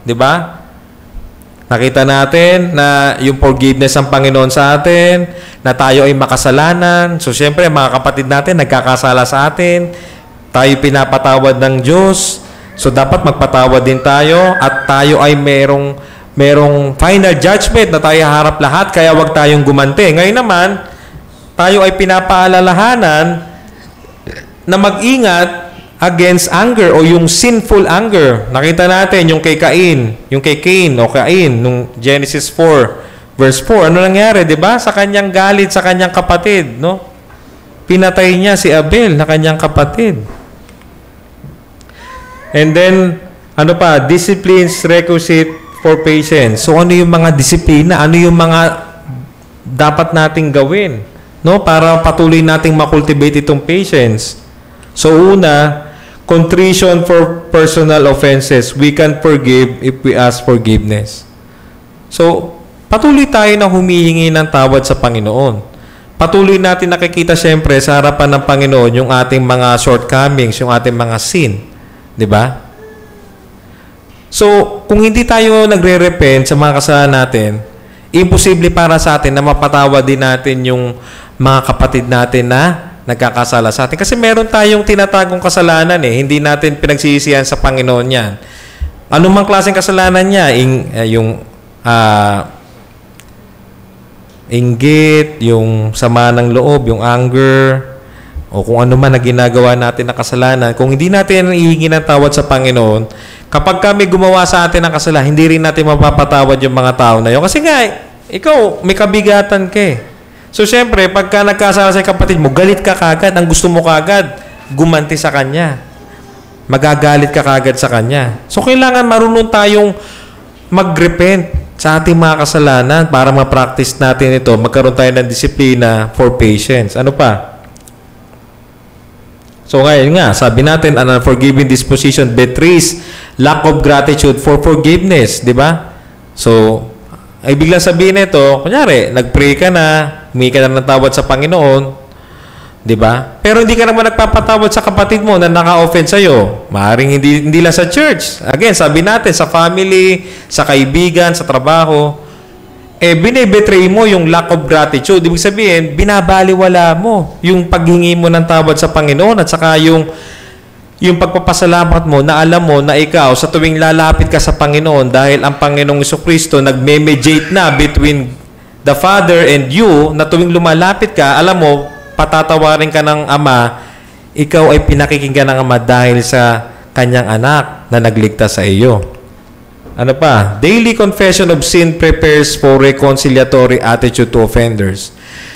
di ba? Nakita natin na yung forgiveness ng Panginoon sa atin, na tayo ay makasalanan. So, siyempre, mga kapatid natin, nagkakasala sa atin. Tayo pinapatawad ng Diyos. So, dapat magpatawad din tayo at tayo ay merong final judgment na tayo harap lahat, kaya wag tayong gumanti. Ngayon naman, tayo ay pinapaalalahanan na mag-ingat against anger o yung sinful anger. Nakita natin yung kay Cain o Cain, nung Genesis 4, verse 4. Ano nangyari, di ba? Sa kanyang galit sa kanyang kapatid, no? Pinatay niya si Abel na kanyang kapatid. And then, ano pa? Disciplines requisite for patience. So, ano yung mga disiplina? Ano yung mga dapat nating gawin? No? Para patuloy nating makultivate itong patience. So, una, contrition for personal offenses. We can forgive if we ask forgiveness. So, patuloy tayo na humihingi ng tawad sa Panginoon. Patuloy natin nakikita siyempre sa harapan ng Panginoon yung ating mga shortcomings, yung ating mga sin. Diba? So, kung hindi tayo nagre-repent sa mga kasalanan natin, imposible para sa atin na mapatawad din natin yung mga kapatid natin na nagkakasala sa atin. Kasi meron tayong tinatagong kasalanan eh. Hindi natin pinagsisisihan sa Panginoon yan. Ano mang klaseng kasalanan niya? Yung inggit, yung sama ng loob, yung anger, o kung ano man na ginagawa natin na kasalanan, kung hindi natin ihingi ng tawad sa Panginoon, kapag kami gumawa sa atin ng kasalanan, hindi rin natin mapapatawad yung mga tao na yun. Kasi nga, ikaw, may kabigatan ka eh. So, syempre, pagka nagkasala sa kapatid mo, galit ka kagad. Ang gusto mo kagad, gumanti sa kanya. Magagalit ka kagad sa kanya. So, kailangan marunong tayong mag-repent sa ating mga kasalanan para ma-practice natin ito. Magkaroon tayo ng disiplina for patience. Ano pa? So, ngayon nga, sabi natin, an unforgiving disposition betrays lack of gratitude for forgiveness. Di ba? So, ay biglang sabihin nito, kunyari, nag-pray ka na, humingi ka na ng tawad sa Panginoon, di ba? Pero hindi ka naman nagpapatawad sa kapatid mo na naka-offend sa'yo. Maaaring hindi lang sa church. Again, sabi natin, sa family, sa kaibigan, sa trabaho, binibetray mo yung lack of gratitude. Ibig sabihin, binabaliwala mo yung paghingi mo ng tawad sa Panginoon at saka yung pagpapasalamat mo na alam mo na ikaw sa tuwing lalapit ka sa Panginoon dahil ang Panginoong Jesucristo nagme-mediate na between the Father and you, na tuwing lumalapit ka, alam mo, patatawarin ka ng Ama, ikaw ay pinakikinggan ng Ama dahil sa kanyang anak na nagligtas sa iyo. Ano pa? Daily confession of sin prepares for reconciliatory attitude to offenders.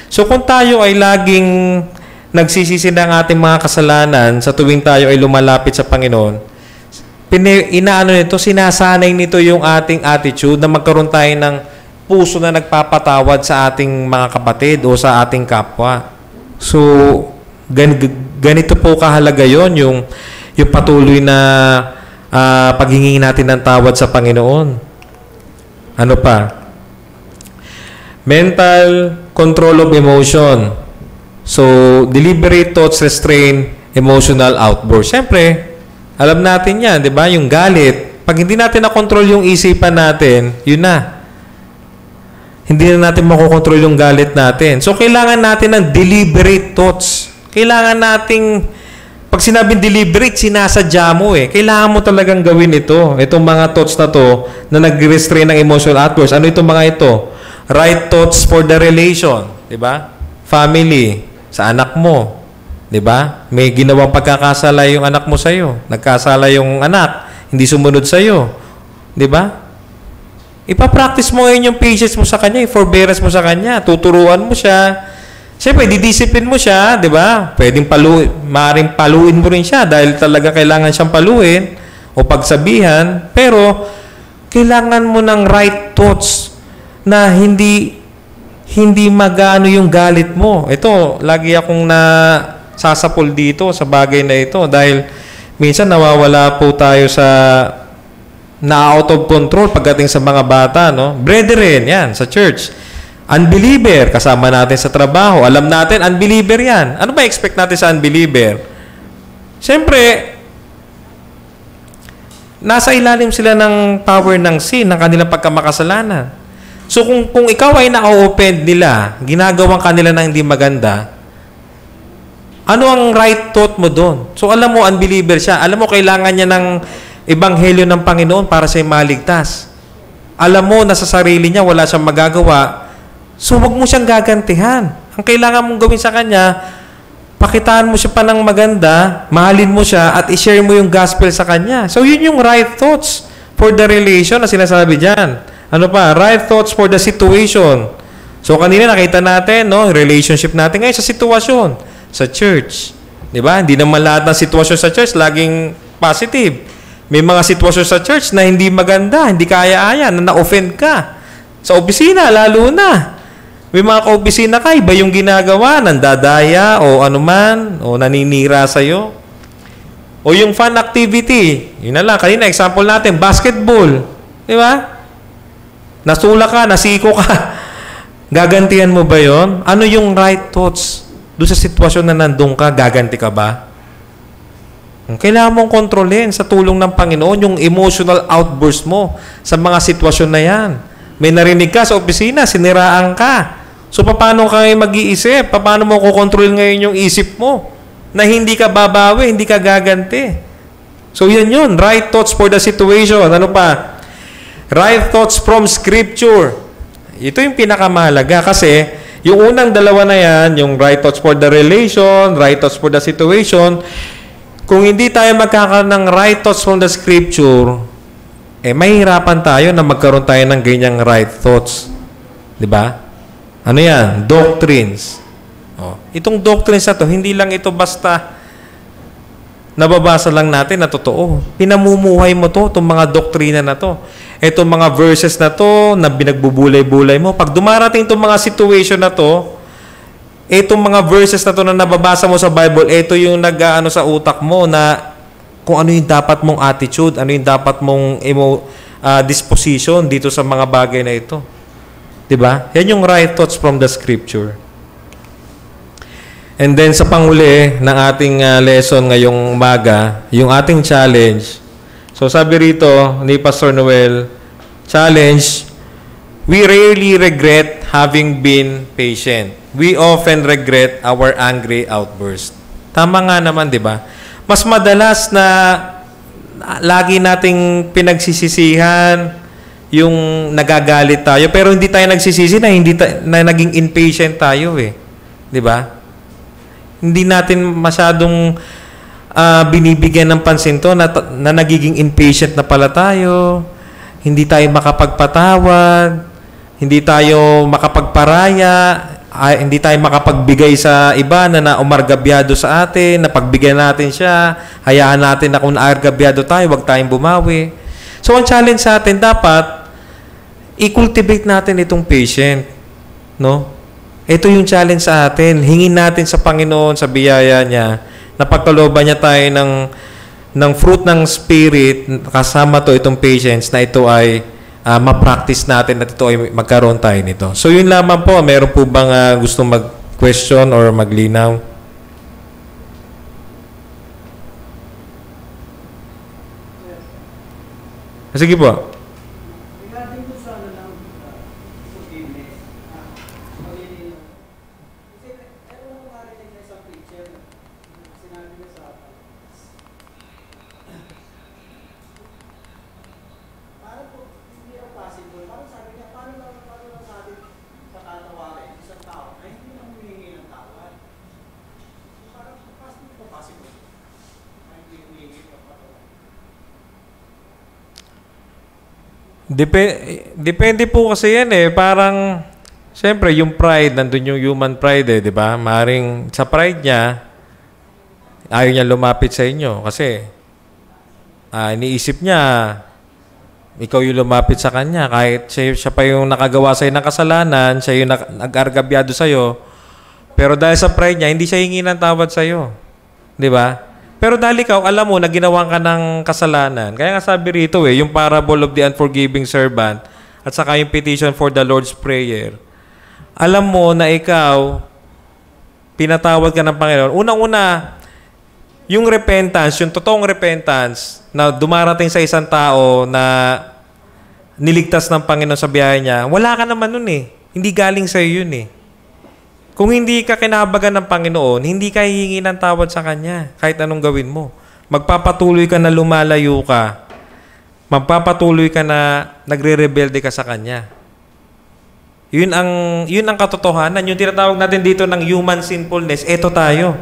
So kung tayo ay laging nagsisisi ng ating mga kasalanan sa tuwing tayo ay lumalapit sa Panginoon, sinasanay nito yung ating attitude na magkaroon tayo ng puso na nagpapatawad sa ating mga kapatid o sa ating kapwa. So, ganito po kahalaga yon, yung patuloy na paghingi natin ng tawad sa Panginoon. Ano pa? Mental control of emotion. So, deliberate thoughts restrain emotional outburst. Siyempre, alam natin yan, di ba? Yung galit. Pag hindi natin na-control yung isipan natin, yun na. Hindi na natin makokontrol yung galit natin. So, kailangan natin ng deliberate thoughts. Kailangan nating, pag sinabing deliberate, sinasadya mo eh. Kailangan mo talagang gawin ito. Itong mga thoughts na to, na nag-restrain ng emotional outburst. Ano itong mga ito? Right thoughts for the relation. Diba? Family. Sa anak mo. Diba? May ginawang pagkakasala yung anak mo sa'yo. Nagkasala yung anak. Hindi sumunod sa'yo. Diba? Ipapractice mo ngayon yung patience mo sa kanya, yung forbearance mo sa kanya, tuturuan mo siya. Siyempre, didiscipline mo siya, di ba? Pwedeng maaaring paluin mo rin siya dahil talaga kailangan siyang paluin o pagsabihan. Pero, kailangan mo ng right thoughts na hindi magano yung galit mo. Ito, lagi akong sasapol dito sa bagay na ito dahil minsan nawawala po tayo na out of control pagdating sa mga bata, no? Brethren, yan, sa church. Unbeliever, kasama natin sa trabaho. Alam natin, unbeliever yan. Ano ba expect natin sa unbeliever? Siyempre, nasa ilalim sila ng power ng sin, ng kanilang pagkamakasalanan. So, kung ikaw ay na-offend nila, ginagawang kanila na hindi maganda, ano ang right thought mo doon? So, alam mo, unbeliever siya. Alam mo, kailangan niya ng Ebanghelyo ng Panginoon para sa'yo maligtas. Alam mo na sa sarili niya wala siyang magagawa. So, huwag mo siyang gagantihan. Ang kailangan mong gawin sa kanya, pakitaan mo siya pa ng maganda, mahalin mo siya, at i-share mo yung gospel sa kanya. So, yun yung right thoughts for the relation na sinasabi dyan. Ano pa? Right thoughts for the situation. So, kanina nakita natin, no, relationship natin ngayon sa sitwasyon, sa church. Diba? Hindi naman lahat ng sitwasyon sa church laging positive. May mga sitwasyon sa church na hindi maganda, hindi kaya-aya, na na-offend ka. Sa opisina, lalo na. May mga ka-opisina ka, iba yung ginagawa, nandadaya, o anuman, o naninira sa'yo. O yung fun activity, yun na lang, kanina, example natin, basketball. Di ba? Nasula ka, nasiko ka. Gagantihan mo ba yon? Ano yung right thoughts? Doon sa sitwasyon na nandun ka, gaganti ka ba? Kailangan mong kontrolin sa tulong ng Panginoon yung emotional outburst mo sa mga sitwasyon na yan. May narinig ka sa opisina, siniraan ka. So, paano ka mag-iisip? Paano mo kukontrol ngayon yung isip mo? Na hindi ka babawi, hindi ka gaganti. So, yan yun. Right thoughts for the situation. Ano pa? Right thoughts from Scripture. Ito yung pinakamahalaga kasi yung unang dalawa na yan, yung right thoughts for the relation, right thoughts for the situation, kung hindi tayo magkakaroon ng right thoughts from the Scripture, mahihirapan tayo na magkaroon tayo ng ganyang right thoughts. Diba? Ano yan? Doctrines. Itong doctrines na to, hindi lang ito basta nababasa lang natin na totoo. Pinamumuhay mo to, itong mga doktrina na to. Itong mga verses na to, na binagbubulay-bulay mo. Pag dumarating itong mga situation na to, itong mga verses na to na nababasa mo sa Bible, ito yung nag-aano sa utak mo na kung ano yung dapat mong attitude, ano yung dapat mong disposition dito sa mga bagay na ito. Diba? Yan yung right thoughts from the Scripture. And then sa panghuli ng ating lesson ngayong umaga, yung ating challenge. So sabi rito ni Pastor Noel, challenge, we rarely regret having been patient. We often regret our angry outburst. Tama nga naman, di ba? Mas madalas na lagi nating pinagsisisihan yung nagagalit tayo, pero hindi tayo nagsisisi na naging impatient tayo eh. Di ba? Hindi natin masyadong binibigyan ng pansin to na nagiging impatient na pala tayo. Hindi tayo makapagpatawad. Hindi tayo makapagparaya. Hindi tayo makapagbigay sa iba na umargabyado sa atin, na pagbigyan natin siya, hayaan natin na kung naargabyado tayo, huwag tayong bumawi. So, ang challenge sa atin, dapat, i-cultivate natin itong patient. No? Ito yung challenge sa atin. Hingin natin sa Panginoon, sa biyaya niya, na pagkalooban niya tayo ng fruit ng Spirit, kasama to itong patience, na ito ay ma-practice natin at ito ay magkaroon tayo nito. So yun lamang po. Meron po bang gusto mag-question or maglinaw? Sige po. Regarding po sa ng forgiveness, kasi ewan ko marinig na sa preacher, sinabi niya sa akin, parang po, hindi ang possible, parang sabi niya, paano lang sa atin patatawarin isang tao na hindi lang humingi ng tawad. Parang possible na hindi humingi ng tawad. Depende po kasi yan eh. Parang, siyempre, yung pride, nandun yung human pride eh, di ba? Maring sa pride niya, ayaw niya lumapit sa inyo. Kasi, iniisip niya, ikaw yung lumapit sa kanya. Kahit siya pa yung nakagawa sa'yo ng kasalanan, siya yung nag-argabyado sa'yo. Pero dahil sa pride niya, hindi siya hingi ng tawad sa'yo. Di ba? Pero dahil ikaw, alam mo na ginawa ka ng kasalanan. Kaya nga sabi rito yung parable of the unforgiving servant at saka yung petition for the Lord's Prayer. Alam mo na ikaw, pinatawad ka ng Panginoon. Unang-una, yung repentance, yung totoong repentance na dumarating sa isang tao na niligtas ng Panginoon sa biyahe niya, wala ka naman nun eh. Hindi galing sa'yo yun eh. Kung hindi ka kinabagan ng Panginoon, hindi ka hihingi ng tawad sa Kanya, kahit anong gawin mo. Magpapatuloy ka na lumalayo ka. Magpapatuloy ka na nagre-rebelde ka sa Kanya. Yun ang katotohanan. Yung tinatawag natin dito ng human sinfulness, eto tayo.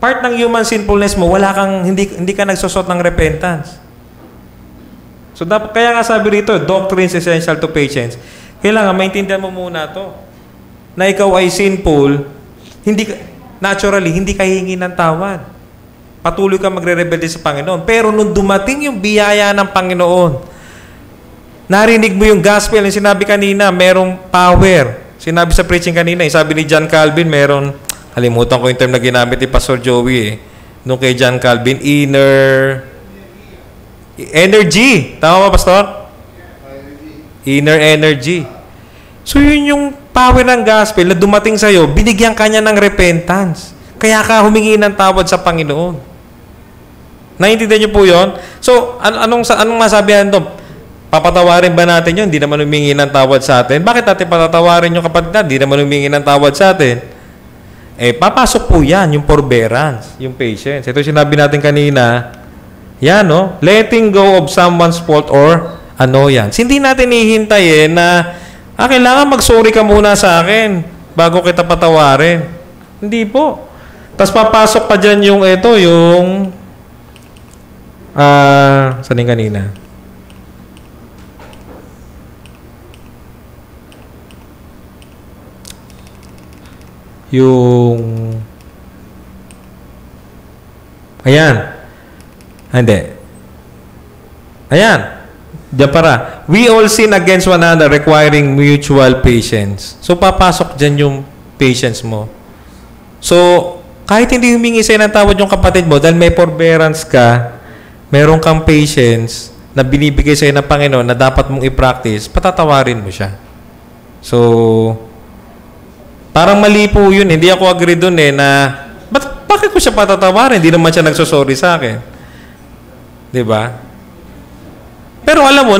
Part ng human sinfulness mo, hindi ka nagsusot ng repentance. So, kaya nga sabi rito, doctrines essential to patience. Kailangan maintindihan mo muna to. Na ikaw ay sinful, naturally, hindi ka hihingi ng tawad. Patuloy ka magre-rebelde sa Panginoon. Pero nung dumating yung biyaya ng Panginoon, narinig mo yung gospel, yung sinabi kanina, merong power. Sinabi sa preaching kanina, sabi ni John Calvin, halimutan ko yung term na ginamit ni Pastor Joey nung kay John Calvin, energy. Tama ba, Pastor? Inner energy. So yun yung power ng gospel na dumating sa'yo, binigyan ka niya ng repentance. Kaya ka humingi ng tawad sa Panginoon. Naintindihan niyo po yun? So, anong masabihan doon? Papatawarin ba natin yun? Hindi naman humingi ng tawad sa atin. Bakit natin patatawarin yung kapatid na? Hindi naman humingi ng tawad sa atin. Papasok po yan, yung forbearance, yung patience. Ito sinabi natin kanina, yan, no? Letting go of someone's fault or annoyance. Hindi natin hihintayin na kailangan mag-sorry ka muna sa akin bago kita patawarin. Hindi po. Tapos papasok pa dyan yung saan yung kanina? Ayan. Diyan para. We all sin against one another requiring mutual patience. So, papasok dyan yung patience mo. So, kahit hindi humingi sa'yo ng tawad yung kapatid mo, dahil may forbearance ka, meron kang patience na binibigay sa'yo ng Panginoon na dapat mong i-practice, patatawarin mo siya. So, parang mali po yun. Hindi ako agree dun na, bakit ko siya patatawarin? Hindi naman siya nagsosorry sa akin. Diba? Pero alam mo,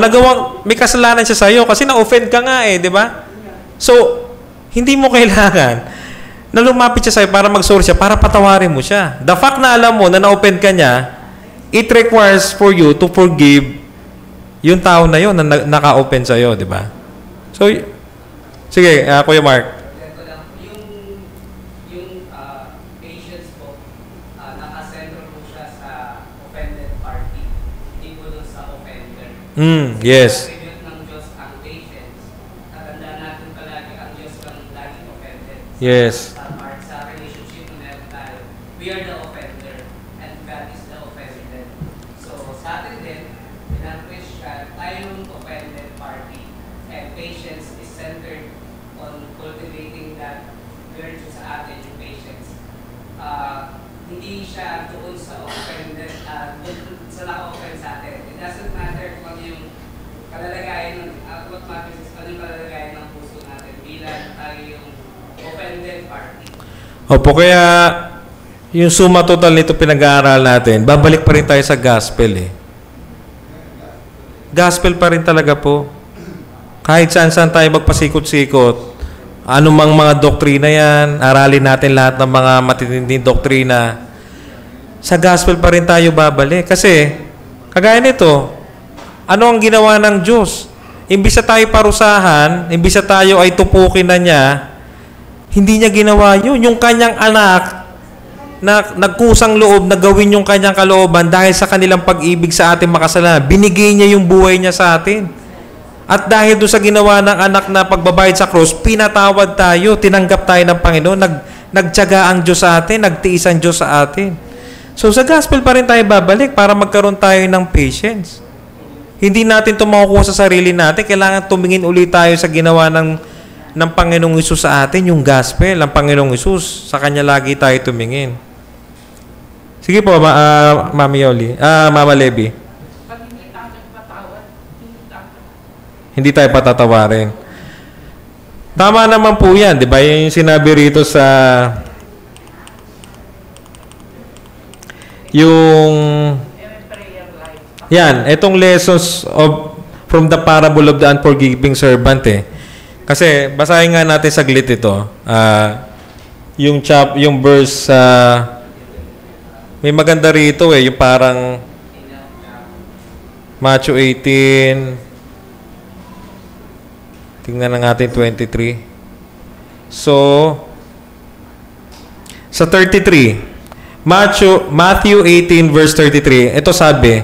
may kasalanan siya sa'yo kasi na-offend ka nga di ba? So, hindi mo kailangan na lumapit siya sa'yo para mag-sorry siya, para patawarin mo siya. The fact na alam mo na na-offend ka niya, it requires for you to forgive yung tao na yun na naka-offend sa'yo, di ba? So, sige, Kuya Mark. Yes. Yes. Sa relationship na meron tayo, we are the offender and God is the offended. So, sa atin din, bilang Christian, tayo yung offended party and siya doon sa offender, doon sa naka-offend sa atin. It doesn't matter kung ano yung kalalagayan ng, what matters is ano yung kalalagayan ng puso natin bilang tayo yung offended party. Opo, kaya yung suma total nito pinag-aaral natin, babalik pa rin tayo sa gospel eh. Gospel pa rin talaga po. Kahit saan-saan tayo magpasikot-sikot, anumang mga doktrina yan, aralin natin lahat ng mga matitinding doktrina, sa gospel pa rin tayo babalik. Kasi, kagaya nito, ano ang ginawa ng Diyos? Imbis na tayo parusahan, imbis na tayo ay tupukin na niya, hindi niya ginawa yun. Yung kanyang anak, na nagkusang loob na gawin yung kanyang kalooban dahil sa kanilang pag-ibig sa ating makasalanan. Binigay niya yung buhay niya sa atin. At dahil doon sa ginawa ng anak na pagbabayad sa cross, pinatawad tayo, tinanggap tayo ng Panginoon, nagtiyaga ang Diyos sa atin, nagtiis ang Diyos sa atin. So sa gospel pa rin tayo babalik para magkaroon tayo ng patience. Hindi natin ito makukuha sa sarili natin. Kailangan tumingin ulit tayo sa ginawa ng Panginoong Hesus sa atin, yung gospel, ang Panginoong Hesus. Sa Kanya lagi tayo tumingin. Sige po, Mami Yoli. Mama Levi. Pag hindi tayo nagpatawad, Hindi tayo patatawarin. Tama naman po yan, di ba? Yung sinabi rito sa yung yan, itong lessons from the parable of the unforgiving servant eh. Kasi basahin nga natin saglit ito. Yung verse may maganda rito eh, yung parang Matthew 18. Tingnan na natin 23. So sa 33. Matthew 18 verse 33. Ito sabi.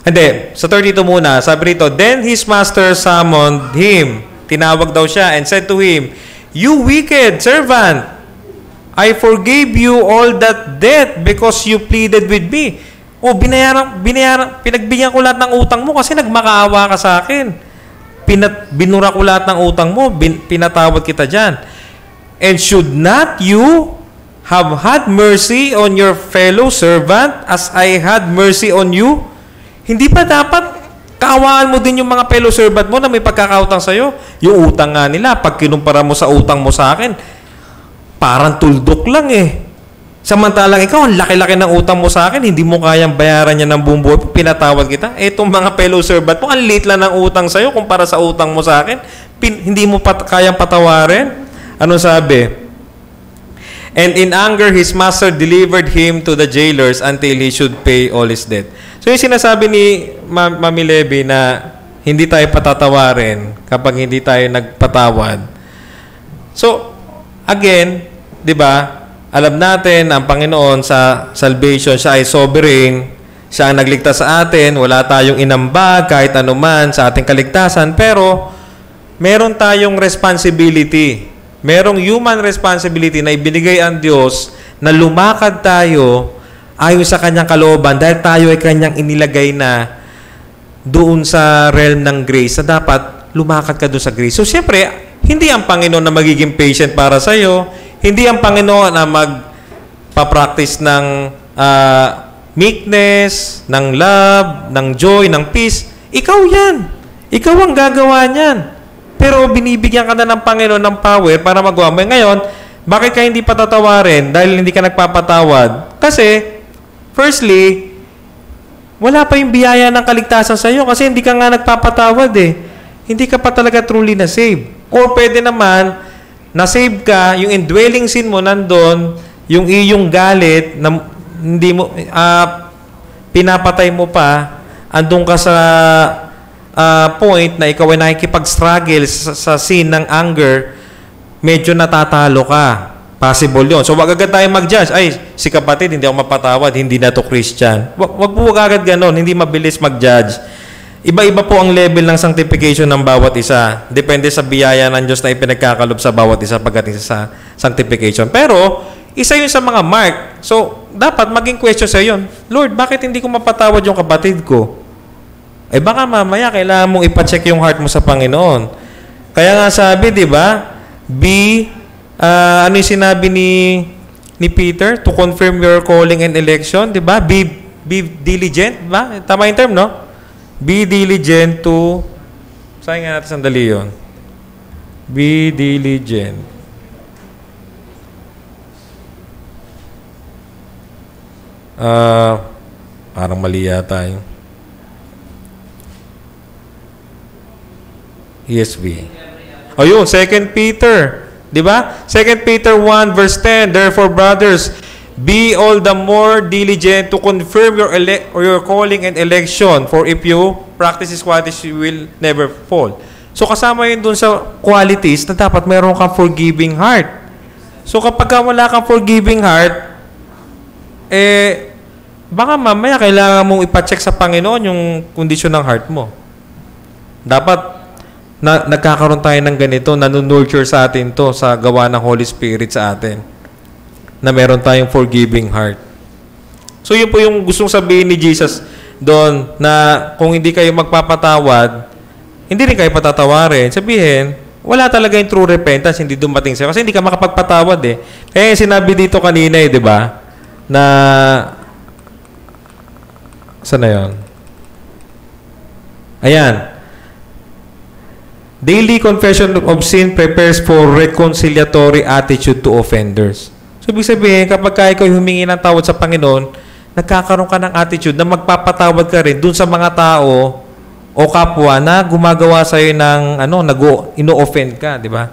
Hindi, sa 32 muna. Sabi rito, then his master summoned him. Tinawag daw siya and said to him, "You wicked servant, I forgave you all that debt because you pleaded with me." Oh, pinagbigyan ko lahat ng utang mo kasi nagmakaawa ka sa akin. Binura ko lahat ng utang mo, pinatawad kita dyan. And should not you have had mercy on your fellow servant as I had mercy on you? Hindi ba dapat kaawaan mo din yung mga fellow servant mo na may pagkakautang sa'yo? Yung utang nga nila, pag kinumpara mo sa utang mo sa akin, parang tuldok lang eh. Samantalang ikaw, ang laki-laki ng utang mo sa akin, hindi mo kayang bayaran niya ng buong buhay, pinatawad kita. Etong mga fellow servant mo, ang liit lang ng utang sa'yo kumpara sa utang mo sa akin, hindi mo kayang patawarin. Ano sabi? And in anger, his master delivered him to the jailers until he should pay all his debt. So yung sinasabi ni Mami Levi na hindi tayo patatawarin kapag hindi tayo nagpatawad. So, again, di ba, alam natin ang Panginoon sa salvation, siya ay sovereign, siya ang nagligtas sa atin, wala tayong inambag kahit anuman sa ating kaligtasan, pero meron tayong responsibility. Merong human responsibility na ibinigay ang Diyos na lumakad tayo ayon sa Kanyang kalooban dahil tayo ay Kanyang inilagay na doon sa realm ng grace na dapat lumakad ka doon sa grace. So, siyempre, hindi ang Panginoon na magiging patient para sa iyo. Hindi ang Panginoon na magpa-practice ng meekness, ng love, ng joy, ng peace. Ikaw yan. Ikaw ang gagawa niyan. Pero binibigyan ka na ng Panginoon ng power para magawa mo. Ngayon, bakit ka hindi patatawarin dahil hindi ka nagpapatawad? Kasi, firstly, wala pa yung biyaya ng kaligtasan sa iyo kasi hindi ka nga nagpapatawad eh. Hindi ka pa talaga truly na-save. Or pwede naman, na-save ka, yung indwelling sin mo nandun, yung iyong galit, na hindi mo, pinapatay mo pa, andun ka sa point na ikaw ay nakikipag-struggle sa sin ng anger, medyo natatalo ka. Possible yun. So, wag agad tayo mag-judge. Ay, si kapatid, hindi ako mapatawad, hindi na to Christian. Wag po agad ganon, hindi mabilis mag-judge. Iba-iba po ang level ng sanctification ng bawat isa. Depende sa biyaya ng Diyos na ipinagkakalob sa bawat isa pagdating sa sanctification. Pero, isa yun sa mga mark. So, dapat maging question sa yun, Lord, bakit hindi ko mapatawad yung kapatid ko? Eh baka mamaya kailangan mong ipacheck yung heart mo sa Panginoon. Kaya nga sabi, di ba? Ano yung sinabi ni Peter to confirm your calling and election, di ba? Be diligent, di ba? Tama yung term, no? Be diligent to, saan nga natin sandali yun? Be diligent. Parang mali yata yun. ESV. O yun, 2 Peter. Di ba? 2 Peter 1 verse 10, therefore brothers, be all the more diligent to confirm your calling and election, for if you practice these qualities, you will never fall. So kasama yun dun sa qualities na dapat meron kang forgiving heart. So kapag wala kang forgiving heart, baka mamaya kailangan mong ipacheck sa Panginoon yung kondisyon ng heart mo. Dapat nagkakaroon tayo ng ganito, nanunurture sa atin to sa gawa ng Holy Spirit sa atin, na meron tayong forgiving heart. So yun po yung gustong sabihin ni Jesus doon, na kung hindi kayo magpapatawad, hindi rin kayo patatawarin. Sabihin, wala talaga yung true repentance, hindi dumating sa'yo. Kasi hindi ka makapagpatawad eh. Kaya sinabi dito kanina di ba, na saan na yun? Ayan. Daily confession of sin prepares for reconciliatory attitude to offenders. So, ibig sabihin, kapag ikaw humingi ng tawad sa Panginoon, nagkakaroon ka ng attitude na magpapatawad ka rin dun sa mga tao o kapwa na gumagawa sa'yo ng ino-offend ka, di ba?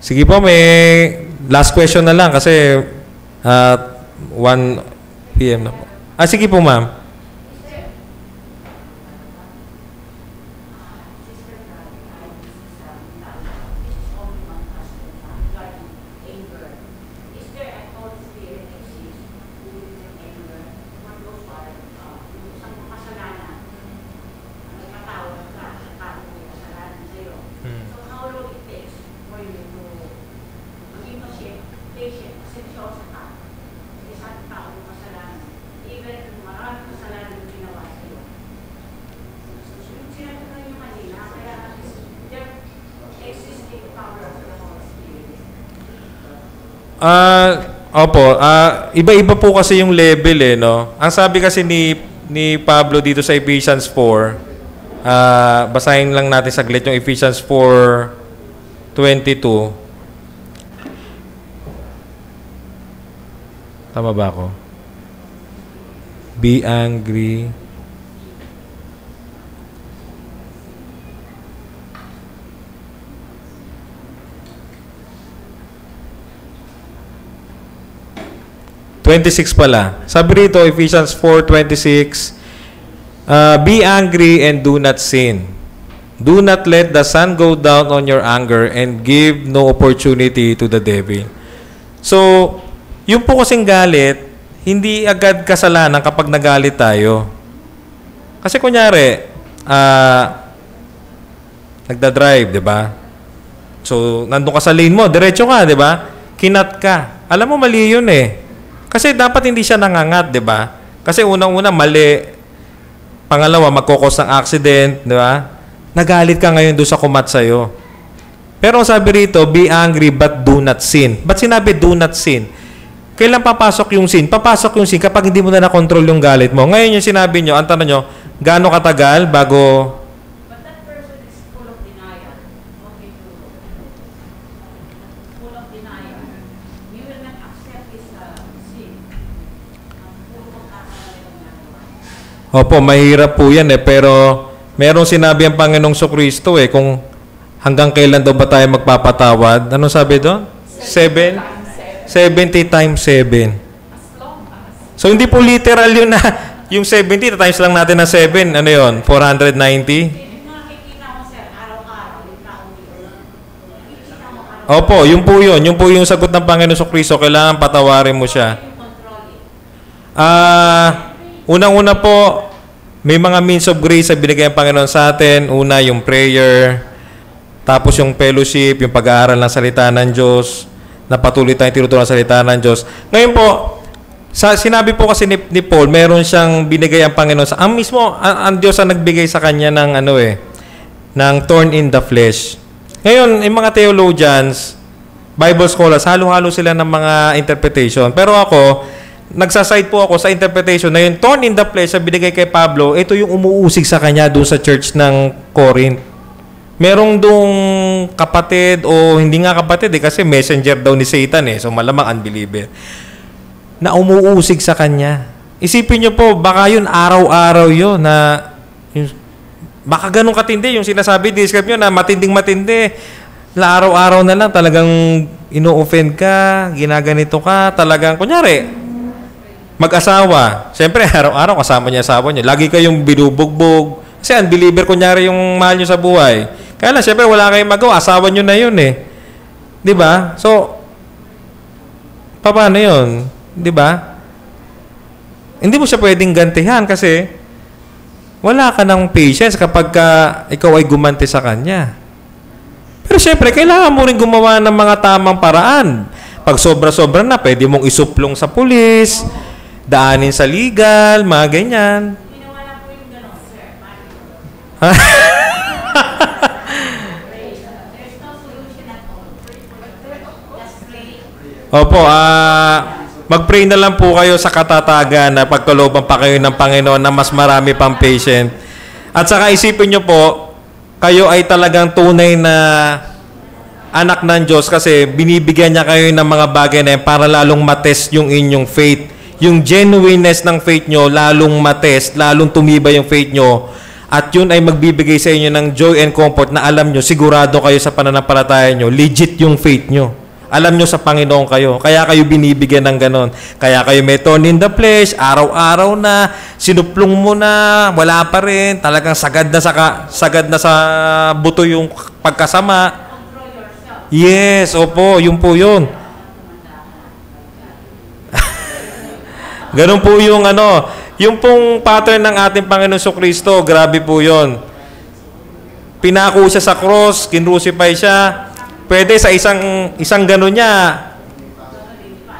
Sige po, may last question na lang kasi 1 p.m. na po. Sige po, ma'am. Opo, iba-iba po kasi yung level no. Ang sabi kasi ni Pablo dito sa Ephesians 4, basahin lang natin saglit yung Ephesians 4:22. Tama ba ako? Be angry. pala. Sabi rito, Ephesians 4:26, be angry and do not sin. Do not let the sun go down on your anger and give no opportunity to the devil. So, yung po kasing galit, hindi agad kasalanan kapag nagalit tayo. Kasi kunyari, nagda-drive, di ba? So, nandun ka sa lane mo, diretso ka, di ba? Kinat ka. Alam mo, mali yun eh. Kasi dapat hindi siya nangangat, di ba? Kasi unang-una, mali. Pangalawa, magkukos ng accident, di ba? Nagalit ka ngayon doon sa kumat sa'yo. Pero sabi rito, be angry but do not sin. Ba't sinabi do not sin? Kailan papasok yung sin? Papasok yung sin kapag hindi mo na na-control yung galit mo. Ngayon yung sinabi nyo, ang tanong nyo, gaano katagal bago... But that person is full of denial. Okay, full of denial. You will not accept his sin. Opo, mahirap po yan pero merong sinabi ang Panginoong Sokristo kung hanggang kailan daw ba tayo magpapatawad. Anong sabi doon? 70 times 7. So, hindi po literal yun na yung 70 times lang natin na 7. Ano yun? 490? Opo, yun po yun. Yun po yung sagot ng Panginoon Sokristo. Kailangan patawarin mo siya. Unang-una po, may mga means of grace na binigay ang Panginoon sa atin. Una, yung prayer. Tapos yung fellowship, yung pag-aaral ng salita ng Diyos. Na patuloy tayong tinuturo ng salita ng Diyos. Ngayon po, sinabi po kasi ni Paul, meron siyang binigay ang Panginoon. Ang mismo, ang Diyos ang nagbigay sa kanya ng ng thorn in the flesh. Ngayon, yung mga theologians, Bible scholars, halo-halo sila ng mga interpretation. Pero ako, nagsaside po ako sa interpretation na yung thorn in the flesh na binigay kay Pablo, ito yung umuusig sa kanya doon sa church ng Corinth. Merong doong kapatid o hindi nga kapatid kasi messenger daw ni Satan so malamang unbeliever, na umuusig sa kanya. Isipin nyo po, baka yun araw-araw yun na baka ganun katindi yung sinasabi, describe nyo na matinding-matindi. Araw-araw na lang talagang ino-offend ka, ginaganito ka, talagang, kunyari, mag-asawa. Siyempre, araw-araw kasama niya asawa niya. Lagi kayong binubugbog. Kasi unbeliever, kunyari, yung mahal niyo sa buhay. Kaya lang, siyempre, wala kayong magawa. Asawa niyo na yun Di ba? So, paano yun? Di ba? Hindi mo siya pwedeng gantihan kasi wala ka ng patience kapag ikaw ay gumanti sa kanya. Pero syempre, kailangan mo rin gumawa ng mga tamang paraan. Pag sobra-sobra na, pwede mong isuplong sa pulis, daanin sa legal, mga ganyan. Pinawala po yung gano'n, sir. There's no solution at all. Just pray. Opo, mag-pray na lang po kayo sa katatagan na pagkalooban pa kayo ng Panginoon na mas marami pang patient. At saka isipin nyo po, kayo ay talagang tunay na anak ng Diyos kasi binibigyan niya kayo ng mga bagay na yan para lalong matest yung inyong faith. Yung genuineness ng faith nyo, lalong matest, lalong tumibay yung faith nyo. At yun ay magbibigay sa inyo ng joy and comfort na alam nyo, sigurado kayo sa pananampalataya nyo, legit yung faith nyo. Alam nyo sa Panginoon kayo. Kaya kayo binibigyan ng ganon. Kaya kayo may thorn in the flesh, araw-araw na, sinuplong mo na, wala pa rin, talagang sagad na sa buto yung pagkasama. Yes, opo, yun po yun. Ganon po yung yung pong pattern ng ating Panginoon Kristo, grabe po yun. Pinako siya sa cross, kinrucify siya. Pwede sa isang gano'n niya,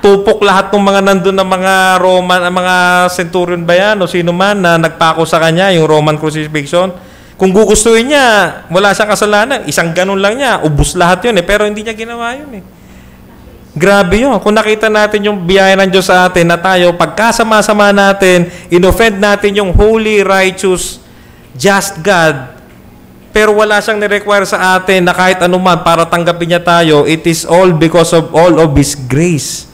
tupok lahat ng mga nandun ng mga Roman, mga centurion ba yan, o sino man na nagpako sa kanya, yung Roman crucifixion. Kung gugustuhin niya, wala siyang kasalanan. Isang gano'n lang niya, ubus lahat yun pero hindi niya ginawa yun Grabe yun. Kung nakita natin yung biyaya ng Diyos sa atin na tayo, pagkasama-sama natin, inoffend natin yung holy, righteous, just God, pero wala siyang ni-require sa atin na kahit anuman para tanggapin niya tayo, it is all because of all of His grace.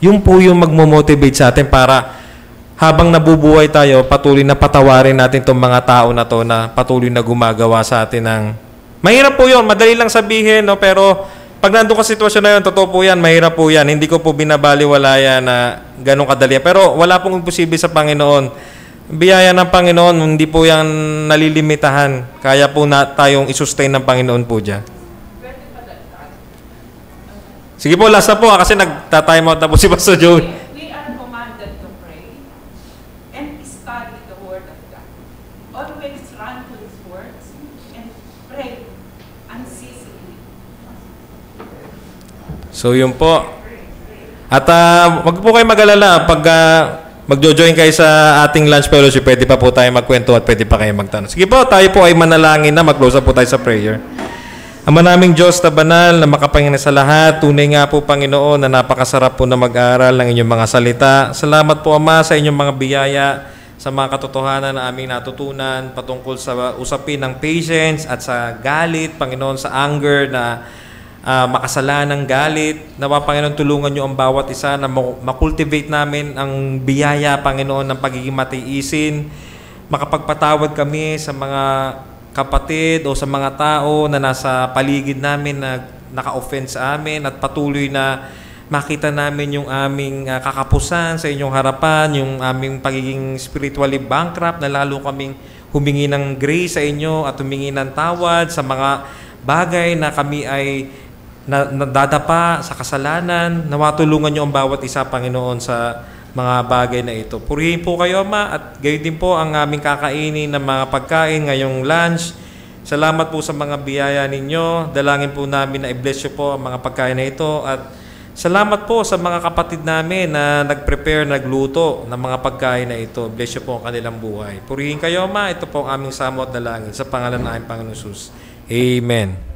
Yun po yung magmo-motivate sa atin para habang nabubuhay tayo, patuloy na patawarin natin itong mga tao na to na patuloy na gumagawa sa atin ng... Mahirap po yun, madali lang sabihin, pero pag nandun ka sitwasyon na yun, totoo po yan, mahirap po yan. Hindi ko po binabaliwala yan na ganun kadali. Pero wala pong imposible sa Panginoon. Biyaya ng Panginoon, hindi po yan nalilimitahan. Kaya po na tayong isustain ng Panginoon po dyan. Sige po, last na po kasi nagta-time out na po si Pastor Joey. We are commanded to pray and study the Word of God. Always run to His words and pray unceasingly. So yun po. At wag po kayo mag-alala pag magjo-join kayo sa ating lunch fellowship, pwede pa po tayo magkwento at pwede pa kayo magtanong. Sige po, tayo po ay manalangin na, mag-close up po tayo sa prayer. Ama naming Diyos na banal, na makapangyarihan sa lahat, tunay nga po Panginoon na napakasarap po na mag-aaral ng inyong mga salita. Salamat po Ama sa inyong mga biyaya, sa mga katotohanan na aming natutunan patungkol sa usapin ng patience at sa galit, Panginoon, sa anger na makasalanang galit. Nawa, Panginoon, tulungan niyo ang bawat isa na makultivate namin ang biyaya, Panginoon, ng pagiging matiisin. Makapagpatawad kami sa mga kapatid o sa mga tao na nasa paligid namin na naka-offend sa amin at patuloy na makita namin yung aming kakapusan sa inyong harapan, yung aming pagiging spiritually bankrupt na lalo kaming humingi ng grace sa inyo at humingi ng tawad sa mga bagay na kami ay nadadapa sa kasalanan. Nawatulungan niyo ang bawat isa, Panginoon, sa mga bagay na ito. Purihin po kayo, Ama, at gayon din po ang aming kakainin ng mga pagkain ngayong lunch. Salamat po sa mga biyaya ninyo. Dalangin po namin na i-bless niyo po ang mga pagkain na ito. At salamat po sa mga kapatid namin na nag-prepare, nagluto ng mga pagkain na ito. Bless niyo po ang kanilang buhay. Purihin kayo, Ama. Ito po ang aming samot dalangin sa pangalan ng aming Panginoon Jesus. Amen.